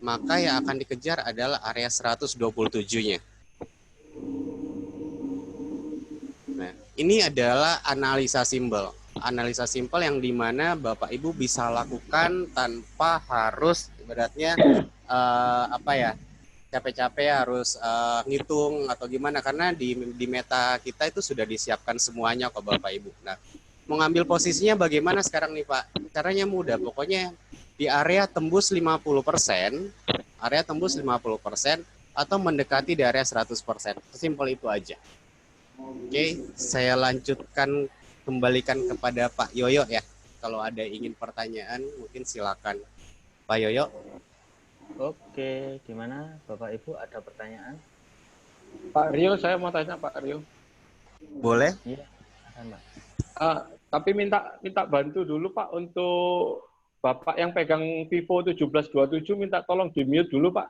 maka yang akan dikejar adalah area 127-nya. Nah, ini adalah analisa simbol. Analisa simpel yang dimana Bapak Ibu bisa lakukan tanpa harus ibaratnya capek-capek harus ngitung atau gimana, karena di meta kita itu sudah disiapkan semuanya kok Bapak Ibu. Nah, mau ngambil posisinya bagaimana sekarang nih Pak? Caranya mudah, pokoknya di area tembus 50%, atau mendekati di area 100%. Sesimpel itu aja. Oke, saya lanjutkan, kembalikan kepada Pak Yoyo ya. Kalau ada ingin pertanyaan, mungkin silakan. Pak Yoyo. Oke, gimana Bapak Ibu, ada pertanyaan? Pak Rio, saya mau tanya Pak Rio. Boleh? Iya, ada Mbak. Tapi minta bantu dulu Pak untuk Bapak yang pegang Vivo 1727, minta tolong di-mute dulu Pak.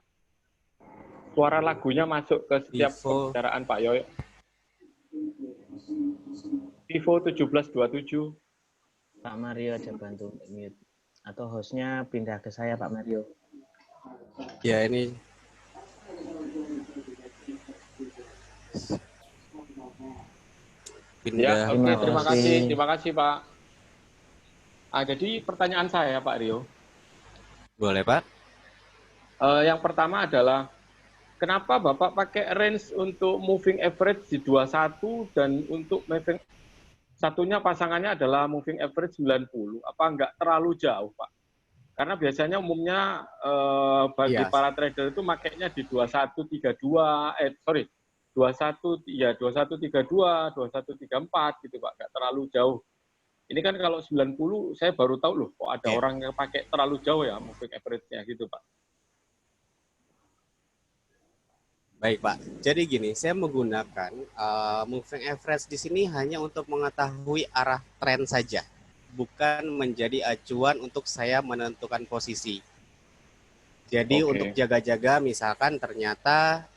Suara lagunya masuk ke setiap pembicaraan Pak Yoyo. Vivo 1727. Pak Mario aja bantu mute. Atau hostnya pindah ke saya Pak Mario. Ya ini. Ya, oke, terima kasih Pak. Jadi pertanyaan saya Pak Rio. Boleh Pak. Yang pertama adalah, kenapa Bapak pakai range untuk moving average di 21 dan untuk moving satunya pasangannya adalah moving average 90? Apa enggak terlalu jauh Pak? Karena biasanya umumnya bagi para trader itu makainya di 2132, 2132, 2134 gitu Pak, enggak terlalu jauh. Ini kan kalau 90 saya baru tahu loh, kok ada orang yang pakai terlalu jauh ya moving average-nya gitu Pak. Baik Pak, jadi gini, saya menggunakan moving average di sini hanya untuk mengetahui arah tren saja, bukan menjadi acuan untuk saya menentukan posisi. Jadi untuk jaga-jaga, misalkan ternyata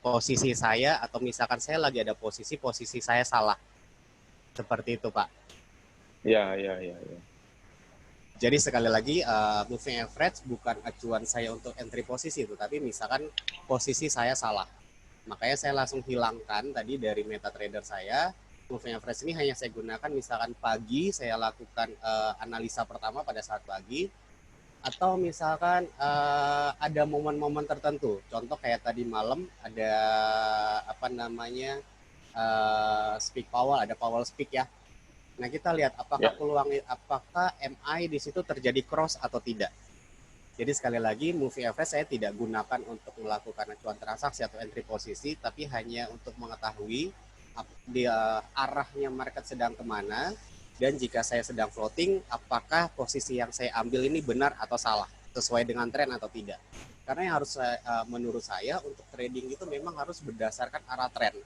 posisi saya, atau misalkan saya lagi ada posisi saya salah, seperti itu Pak. Ya. Jadi sekali lagi, moving average bukan acuan saya untuk entry posisi itu, tapi misalkan posisi saya salah. Makanya saya langsung hilangkan tadi dari MetaTrader saya. Moving average ini hanya saya gunakan misalkan pagi, saya lakukan analisa pertama pada saat pagi. Atau misalkan ada momen-momen tertentu. Contoh kayak tadi malam ada speak Powell, ada Powell speak ya. Nah, kita lihat apakah apakah MI di situ terjadi cross atau tidak. Jadi sekali lagi, moving average saya tidak gunakan untuk melakukan acuan transaksi atau entry posisi, tapi hanya untuk mengetahui arahnya market sedang kemana, dan jika saya sedang floating, apakah posisi yang saya ambil ini benar atau salah, sesuai dengan tren atau tidak. Karena yang harus menurut saya untuk trading itu memang harus berdasarkan arah tren.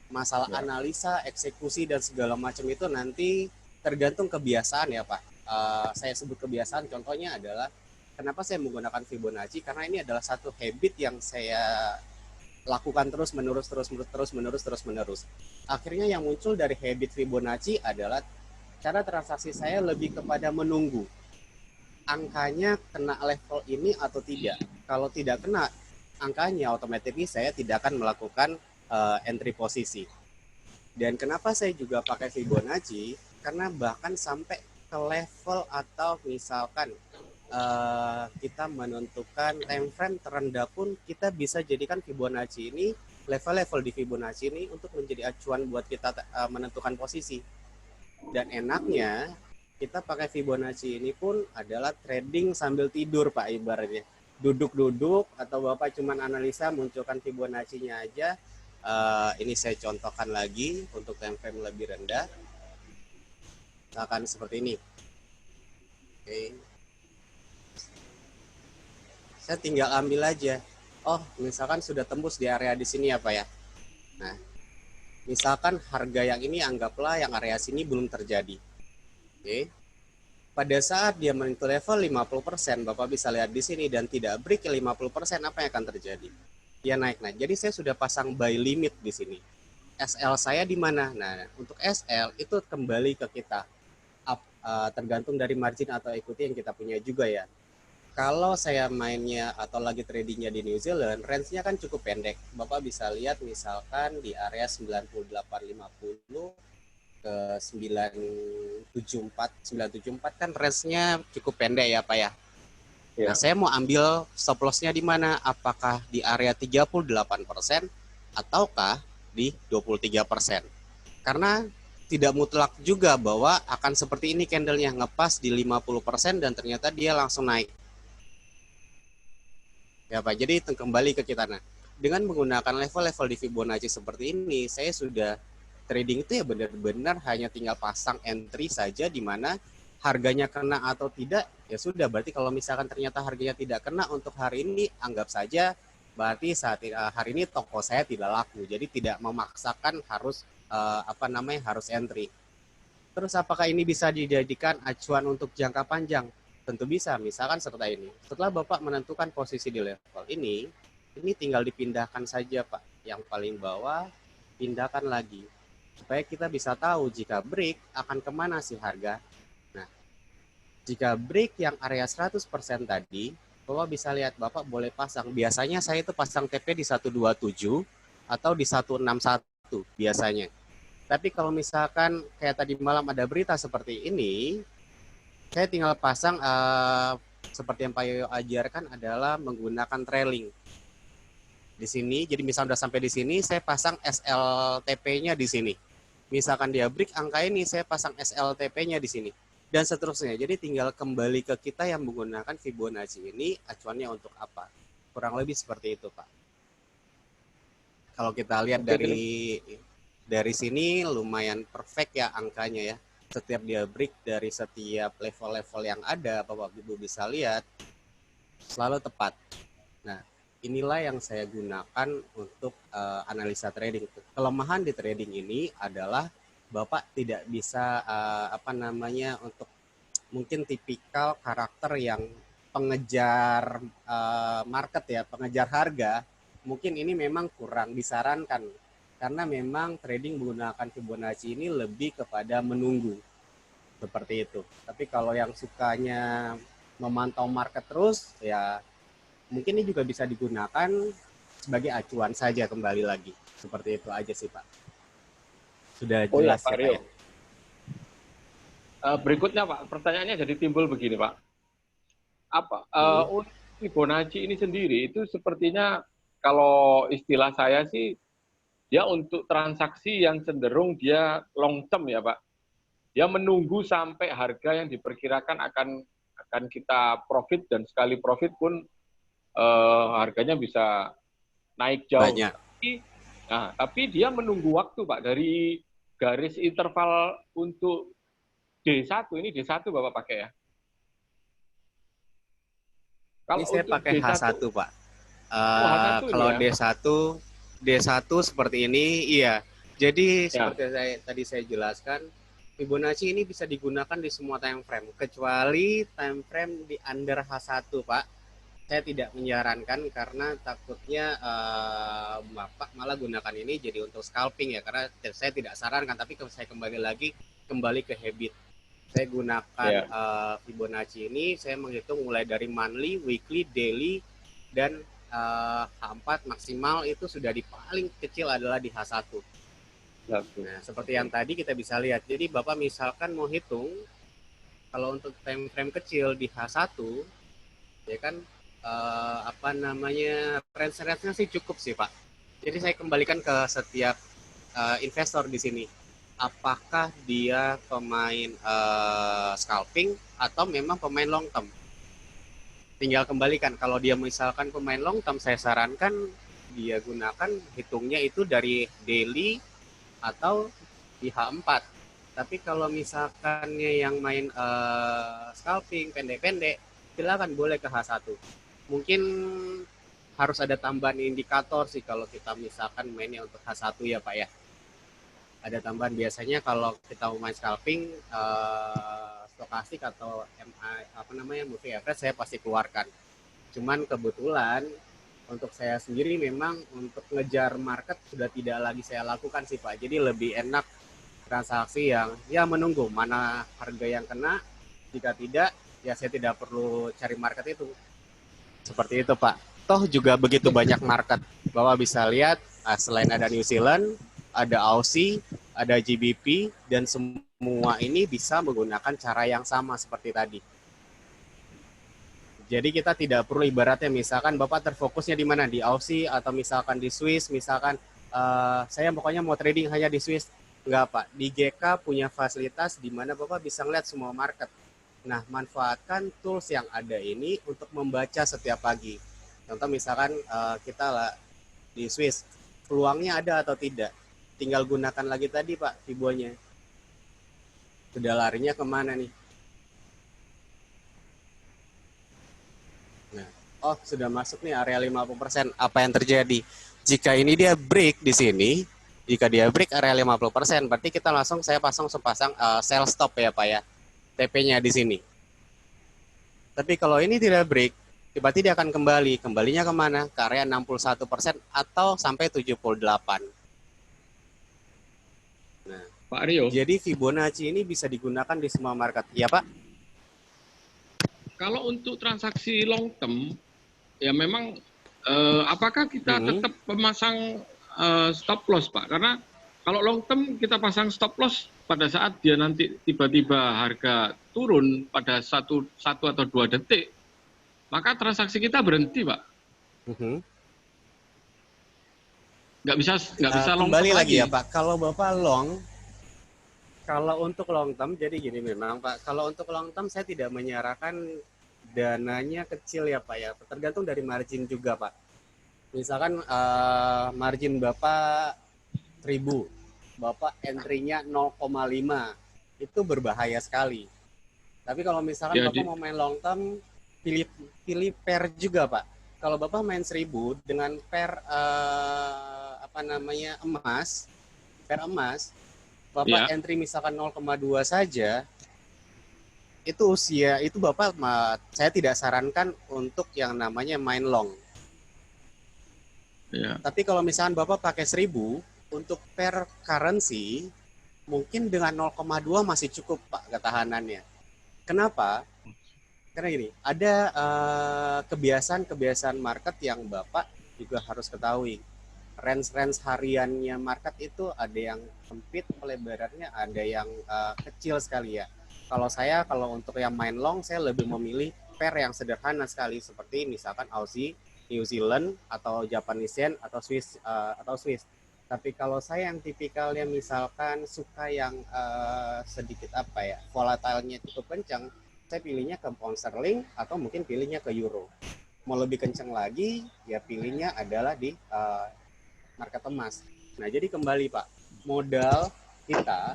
Masalah analisa, eksekusi, dan segala macam itu nanti tergantung kebiasaan ya Pak. Saya sebut kebiasaan, contohnya adalah kenapa saya menggunakan Fibonacci, karena ini adalah satu habit yang saya lakukan terus menerus. Akhirnya yang muncul dari habit Fibonacci adalah cara transaksi saya lebih kepada menunggu angkanya kena level ini atau tidak. Kalau tidak kena angkanya, otomatis saya tidak akan melakukan entry posisi. Dan kenapa saya juga pakai Fibonacci? karena bahkan sampai ke level atau misalkan kita menentukan time frame terendah pun kita bisa jadikan Fibonacci ini, level-level di Fibonacci ini untuk menjadi acuan buat kita menentukan posisi. Dan enaknya kita pakai Fibonacci ini pun adalah trading sambil tidur Pak, ibaratnya duduk-duduk atau Bapak cuman analisa munculkan Fibonacci-nya aja. Ini saya contohkan lagi untuk time frame lebih rendah, misalkan seperti ini. Oke, saya tinggal ambil aja. Oh, misalkan sudah tembus di area di sini ya Pak ya. Nah, misalkan harga yang ini anggaplah yang area sini belum terjadi. Oke. Pada saat dia menyentuh level 50%, Bapak bisa lihat di sini dan tidak break ke 50%, apa yang akan terjadi? Dia naik-naik. Jadi saya sudah pasang buy limit di sini. SL saya di mana? Nah, untuk SL itu kembali ke kita. Tergantung dari margin atau equity yang kita punya juga ya. Kalau saya mainnya atau lagi tradingnya di New Zealand, range-nya kan cukup pendek. Bapak bisa lihat misalkan di area 98.50 ke 974 kan range-nya cukup pendek ya Pak ya. Nah, saya mau ambil stop loss-nya di mana? Apakah di area 38% ataukah di 23%? Karena tidak mutlak juga bahwa akan seperti ini candle-nya ngepas di 50% dan ternyata dia langsung naik. Ya Pak, jadi kembali ke kita. Nah, dengan menggunakan level-level di Fibonacci seperti ini, saya sudah trading itu ya benar-benar hanya tinggal pasang entry saja di mana harganya kena atau tidak, ya sudah, berarti kalau misalkan ternyata harganya tidak kena untuk hari ini, anggap saja berarti saat hari ini toko saya tidak laku. Jadi tidak memaksakan harus harus entry. Terus apakah ini bisa dijadikan acuan untuk jangka panjang? Tentu bisa, misalkan seperti ini. Setelah Bapak menentukan posisi di level ini tinggal dipindahkan saja Pak. Yang paling bawah, pindahkan lagi. Supaya kita bisa tahu jika break akan kemana sih harga. Nah, jika break yang area 100% tadi, Bapak bisa lihat Bapak boleh pasang. Biasanya saya itu pasang TP di 127 atau di 161 biasanya. Tapi kalau misalkan kayak tadi malam ada berita seperti ini, saya tinggal pasang seperti yang Pak Yoyo ajarkan adalah menggunakan trailing di sini. Jadi misal udah sampai di sini, saya pasang SLTP-nya di sini. Misalkan dia break angka ini, saya pasang SLTP-nya di sini dan seterusnya. Jadi tinggal kembali ke kita yang menggunakan Fibonacci ini acuannya untuk apa. Kurang lebih seperti itu Pak. Kalau kita lihat dari sini lumayan perfect ya angkanya ya. Setiap dia break dari setiap level-level yang ada, Bapak Ibu bisa lihat selalu tepat. Nah, inilah yang saya gunakan untuk analisa trading. Kelemahan di trading ini adalah Bapak tidak bisa untuk mungkin tipikal karakter yang pengejar market ya, pengejar harga. Mungkin ini memang kurang disarankan. Karena memang trading menggunakan Fibonacci ini lebih kepada menunggu. Seperti itu. Tapi kalau yang sukanya memantau market terus, ya mungkin ini juga bisa digunakan sebagai acuan saja kembali lagi. Seperti itu aja sih Pak. Sudah jelas ya Pak ya? Berikutnya Pak, pertanyaannya jadi timbul begini Pak. Untuk Fibonacci ini sendiri itu sepertinya kalau istilah saya sih, dia untuk transaksi yang cenderung dia long term ya Pak. Dia menunggu sampai harga yang diperkirakan akan kita profit dan sekali profit pun harganya bisa naik jauh. Banyak. Tapi dia menunggu waktu Pak dari garis interval untuk D1 ini D1 Bapak pakai ya? Ini saya pakai H1 Pak. H1 kalau ya? D1 seperti ini, iya. Jadi seperti tadi saya jelaskan, Fibonacci ini bisa digunakan di semua time frame, kecuali time frame di under H1 Pak. Saya tidak menyarankan karena takutnya Bapak malah gunakan ini jadi untuk scalping ya, karena saya tidak sarankan, tapi kalau saya kembali ke habit. Saya gunakan Fibonacci ini, saya menghitung mulai dari monthly, weekly, daily, dan H4 maksimal itu sudah di paling kecil adalah di H1. Nah, seperti yang tadi kita bisa lihat. Jadi Bapak misalkan mau hitung, kalau untuk time frame kecil di H1, ya kan, apa namanya, range-nya sih cukup sih Pak. Jadi saya kembalikan ke setiap investor di sini. Apakah dia pemain scalping atau memang pemain long term? Tinggal kembalikan. Kalau dia misalkan pemain long term, saya sarankan dia gunakan hitungnya itu dari daily atau di H4. Tapi kalau misalkannya yang main scalping pendek-pendek, silakan boleh ke H1. Mungkin harus ada tambahan indikator sih kalau kita misalkan mainnya untuk H1 ya Pak ya. Ada tambahan biasanya kalau kita mau main scalping stokastik atau moving average saya pasti keluarkan. Cuman kebetulan untuk saya sendiri memang untuk ngejar market sudah tidak lagi saya lakukan sih Pak. Jadi lebih enak transaksi yang ya menunggu mana harga yang kena. Jika tidak, ya saya tidak perlu cari market itu. Seperti itu Pak. Toh juga begitu banyak market. Bapak bisa lihat selain ada New Zealand, ada Aussie, ada GBP, dan semua ini bisa menggunakan cara yang sama seperti tadi. Jadi kita tidak perlu ibaratnya misalkan Bapak terfokusnya di mana, di Aussie atau misalkan di Swiss, misalkan saya pokoknya mau trading hanya di Swiss. Enggak Pak, di GK punya fasilitas di mana Bapak bisa ngeliat semua market. Nah, manfaatkan tools yang ada ini untuk membaca setiap pagi. Contoh misalkan kita lah di Swiss, peluangnya ada atau tidak. Tinggal gunakan lagi tadi Pak, Fibonya. Sudah larinya kemana nih? Oh, sudah masuk nih area 50%. Apa yang terjadi? Jika ini dia break di sini, jika dia break area 50%, berarti kita langsung saya pasang sepasang sell stop ya Pak ya. TP-nya di sini. Tapi kalau ini tidak break, berarti dia akan kembali. Kembalinya kemana? Ke area 61% atau sampai 78%. Nah, Pak Aryo, jadi Fibonacci ini bisa digunakan di semua market. Ya Pak? kalau untuk transaksi long term, ya memang apakah kita tetap memasang stop loss Pak? Karena kalau long term kita pasang stop loss pada saat dia nanti tiba-tiba harga turun pada satu atau 2 detik, maka transaksi kita berhenti Pak. Nggak bisa long Kembali term lagi ya Pak, kalau Bapak long, kalau untuk long term, jadi gini memang Pak, kalau untuk long term saya tidak menyarankan dananya kecil ya Pak ya, tergantung dari margin juga Pak. Misalkan margin Bapak 1000, Bapak entry-nya 0,5, itu berbahaya sekali. Tapi kalau misalkan Bapak mau main long term, pilih pair juga Pak. Kalau Bapak main 1000 dengan pair emas, Bapak entry misalkan 0,2 saja, itu usia itu Bapak saya tidak sarankan untuk yang namanya main long. Tapi kalau misalkan Bapak pakai 1000 untuk per currency, mungkin dengan 0,2 masih cukup Pak ketahanannya. Kenapa? Karena gini, ada kebiasaan market yang Bapak juga harus ketahui. Range hariannya market itu ada yang sempit pelebarannya, ada yang kecil sekali ya. Kalau untuk yang main long, saya lebih memilih pair yang sederhana sekali seperti misalkan Aussie, New Zealand atau Japanese Yen atau Swiss. Tapi kalau saya yang tipikalnya misalkan suka yang sedikit volatilenya cukup kencang, saya pilihnya ke pound sterling atau mungkin pilihnya ke euro. Mau lebih kencang lagi, ya pilihnya adalah di market emas. Nah, jadi kembali Pak, modal kita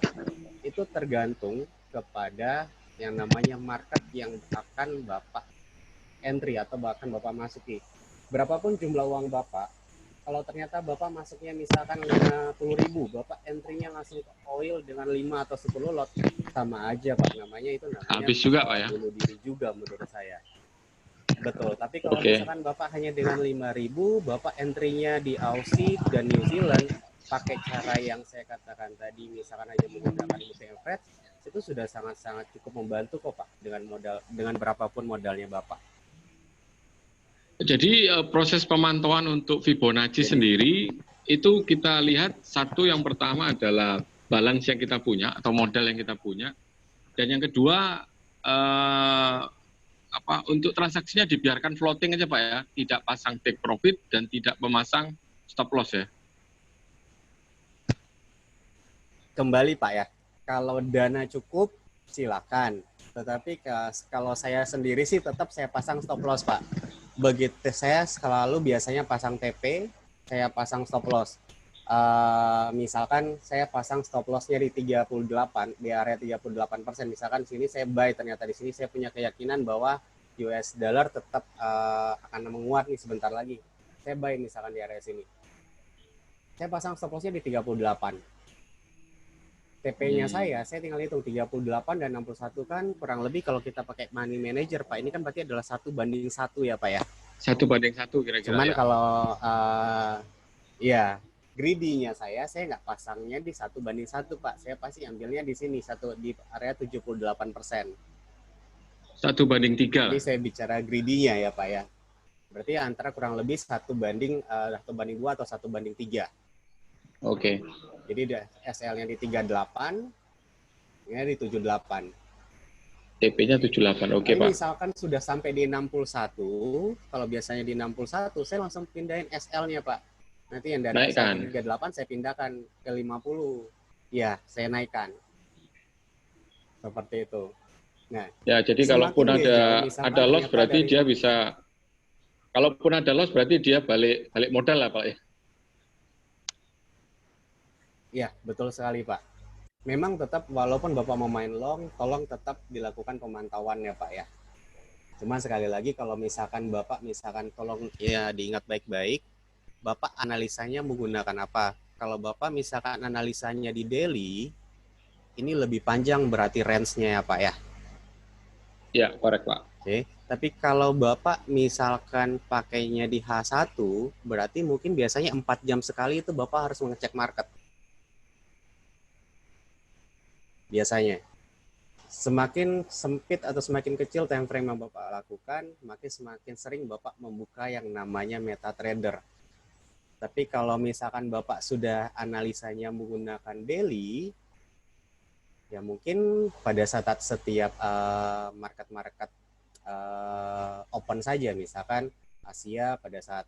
itu tergantung kepada yang namanya market yang akan Bapak entry atau bahkan Bapak masuki. Berapapun jumlah uang Bapak, kalau ternyata Bapak masuknya misalkan 50.000, Bapak entry-nya langsung ke oil dengan 5 atau 10 lot, sama aja Pak, namanya habis juga Pak ya. Bunuh diri juga menurut saya. Betul, tapi kalau misalkan Bapak hanya dengan 5.000, Bapak entry-nya di Aussie dan New Zealand, pakai cara yang saya katakan tadi, misalkan aja menggunakan moving average, itu sudah sangat-sangat cukup membantu kok Pak, dengan berapapun modalnya Bapak. Jadi proses pemantauan untuk Fibonacci sendiri itu kita lihat satu yang pertama adalah balance yang kita punya atau modal yang kita punya, dan yang kedua untuk transaksinya dibiarkan floating aja Pak ya, tidak pasang take profit dan tidak memasang stop loss ya. Kembali Pak ya, kalau dana cukup silakan. Tetapi kalau saya sendiri sih tetap saya pasang stop loss Pak. Begitu saya selalu biasanya pasang TP, saya pasang stop loss. Misalkan saya pasang stop lossnya di 38, di area 38%. Misalkan sini saya buy, ternyata di sini saya punya keyakinan bahwa US dollar tetap akan menguat nih sebentar lagi. Saya buy misalkan di area sini. Saya pasang stop lossnya di 38. TP-nya saya tinggal hitung 38 dan 61 kan kurang lebih kalau kita pakai money manager Pak, ini kan berarti adalah 1:1 ya Pak ya. 1:1 kira-kira. Cuman ya. kalau ya greedy-nya saya nggak pasangnya di 1:1 Pak, saya pasti ambilnya di sini di area 78%. 1:3. Jadi saya bicara greedy-nya ya Pak ya. Berarti antara kurang lebih 1:2 atau 1:3. Oke. Jadi SL-nya di 38, ini di 78. TP-nya 78. Oke, Pak. Misalkan sudah sampai di 61, kalau biasanya di 61, saya langsung pindahin SL-nya, Pak. Nanti yang dari Naikkan. 38 saya pindahkan ke 50. Ya, saya naikkan. Seperti itu. Nah, ya, jadi kalaupun ada loss berarti dia bisa, kalaupun ada loss berarti dia balik modal lah, Pak ya. Ya, betul sekali, Pak. Memang tetap walaupun Bapak mau main long, tolong tetap dilakukan pemantauan ya, Pak ya. Cuma sekali lagi kalau misalkan Bapak tolong ya diingat baik-baik, Bapak analisanya menggunakan apa? Kalau Bapak misalkan analisanya di daily, ini lebih panjang berarti range-nya ya, Pak ya. Ya, korek, Pak. Oke. Tapi kalau Bapak misalkan pakainya di H1, berarti mungkin biasanya 4 jam sekali itu Bapak harus mengecek market. Biasanya semakin sempit atau semakin kecil time frame yang Bapak lakukan, semakin sering Bapak membuka yang namanya MetaTrader. Tapi kalau misalkan Bapak sudah analisanya menggunakan daily, ya mungkin pada saat setiap market-market open saja, misalkan Asia pada saat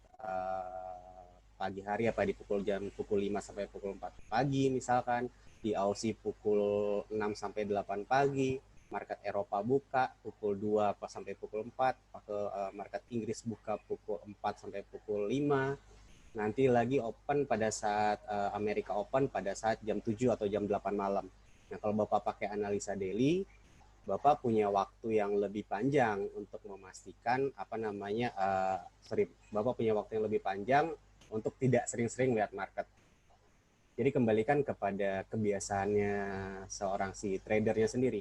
pagi hari apa di pukul 5 sampai pukul 4 pagi misalkan, di Aussie pukul 6 sampai 8 pagi, market Eropa buka pukul 2 sampai pukul 4, market Inggris buka pukul 4 sampai pukul 5, nanti lagi open pada saat Amerika open pada saat jam 7 atau jam 8 malam. Nah, kalau Bapak pakai analisa daily, Bapak punya waktu yang lebih panjang untuk memastikan Bapak punya waktu yang lebih panjang untuk tidak sering-sering lihat market. Jadi kembalikan kepada kebiasaannya seorang si tradernya sendiri.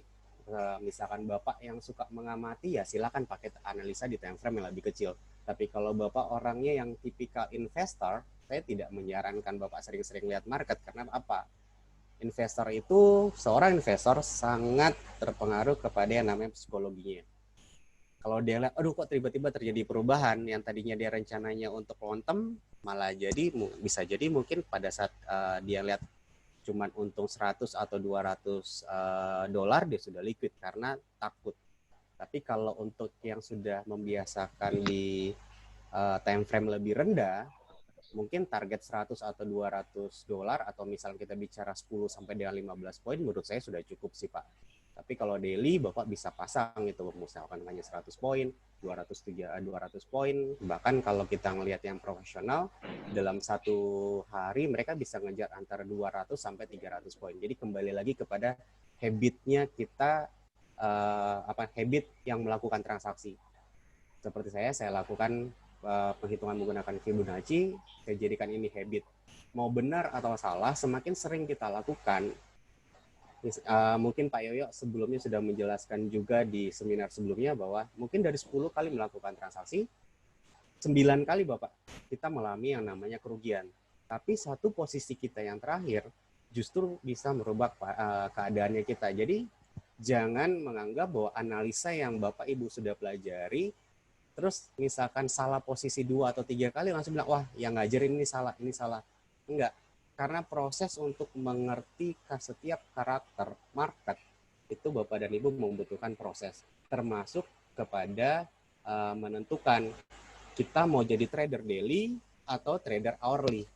Misalkan Bapak yang suka mengamati, ya silakan pakai analisa di time frame yang lebih kecil. Tapi kalau Bapak orangnya yang tipikal investor, saya tidak menyarankan Bapak sering-sering lihat market. Karena apa? Seorang investor sangat terpengaruh kepada yang namanya psikologinya. Kalau dia lihat, aduh kok tiba-tiba terjadi perubahan, yang tadinya dia rencananya untuk long term, malah bisa jadi mungkin pada saat dia lihat cuman untung 100 atau 200 dolar, dia sudah liquid karena takut. Tapi kalau untuk yang sudah membiasakan di time frame lebih rendah, mungkin target 100 atau 200 dolar, atau misalnya kita bicara 10 sampai dengan 15 poin, menurut saya sudah cukup sih Pak. Tapi kalau daily Bapak bisa pasang itu, misalkan hanya 100 poin, 200 poin, bahkan kalau kita ngelihat yang profesional, dalam satu hari mereka bisa ngejar antara 200 sampai 300 poin. Jadi kembali lagi kepada habitnya kita, habit yang melakukan transaksi. Seperti saya lakukan penghitungan menggunakan Fibonacci, saya jadikan ini habit. Mau benar atau salah, semakin sering kita lakukan, mungkin Pak Yoyo sebelumnya sudah menjelaskan juga di seminar sebelumnya bahwa mungkin dari 10 kali melakukan transaksi, 9 kali Bapak kita mengalami yang namanya kerugian. Tapi satu posisi kita yang terakhir justru bisa merubah keadaannya kita. Jadi jangan menganggap bahwa analisa yang Bapak Ibu sudah pelajari, terus misalkan salah posisi 2 atau 3 kali langsung bilang, wah yang ngajarin ini salah, ini salah. Enggak. Karena proses untuk mengerti setiap karakter market itu Bapak dan Ibu membutuhkan proses. Termasuk kepada menentukan kita mau jadi trader daily atau trader hourly.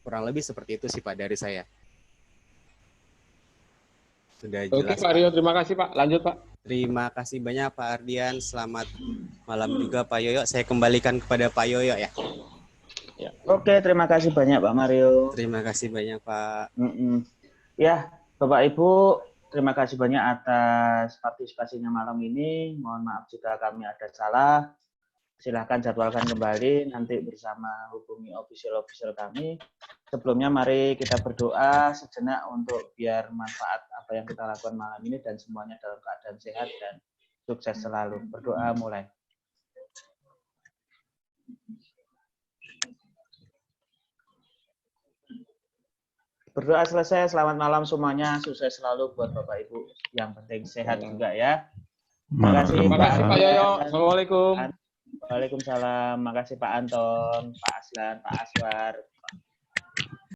Kurang lebih seperti itu sih Pak dari saya. Sudah Oke jelas Pak Rio, terima kasih Pak. Lanjut Pak. Terima kasih banyak Pak Ardian. Selamat malam juga Pak Yoyo. Saya kembalikan kepada Pak Yoyo ya. Oke, terima kasih banyak Pak Mario. Terima kasih banyak Pak. Ya, Bapak Ibu, terima kasih banyak atas partisipasinya malam ini. Mohon maaf jika kami ada salah. Silahkan jadwalkan kembali nanti bersama hubungi official kami. Sebelumnya mari kita berdoa sejenak untuk biar manfaat apa yang kita lakukan malam ini dan semuanya dalam keadaan sehat dan sukses selalu. Berdoa mulai. Berdoa selesai. Selamat malam semuanya. Sukses selalu buat Bapak Ibu. Yang penting sehat juga ya. Terima kasih Terima kasih Pak Yoyo. Assalamualaikum. Waalaikumsalam. Makasih Pak Anton, Pak Aslan, Pak Aswar.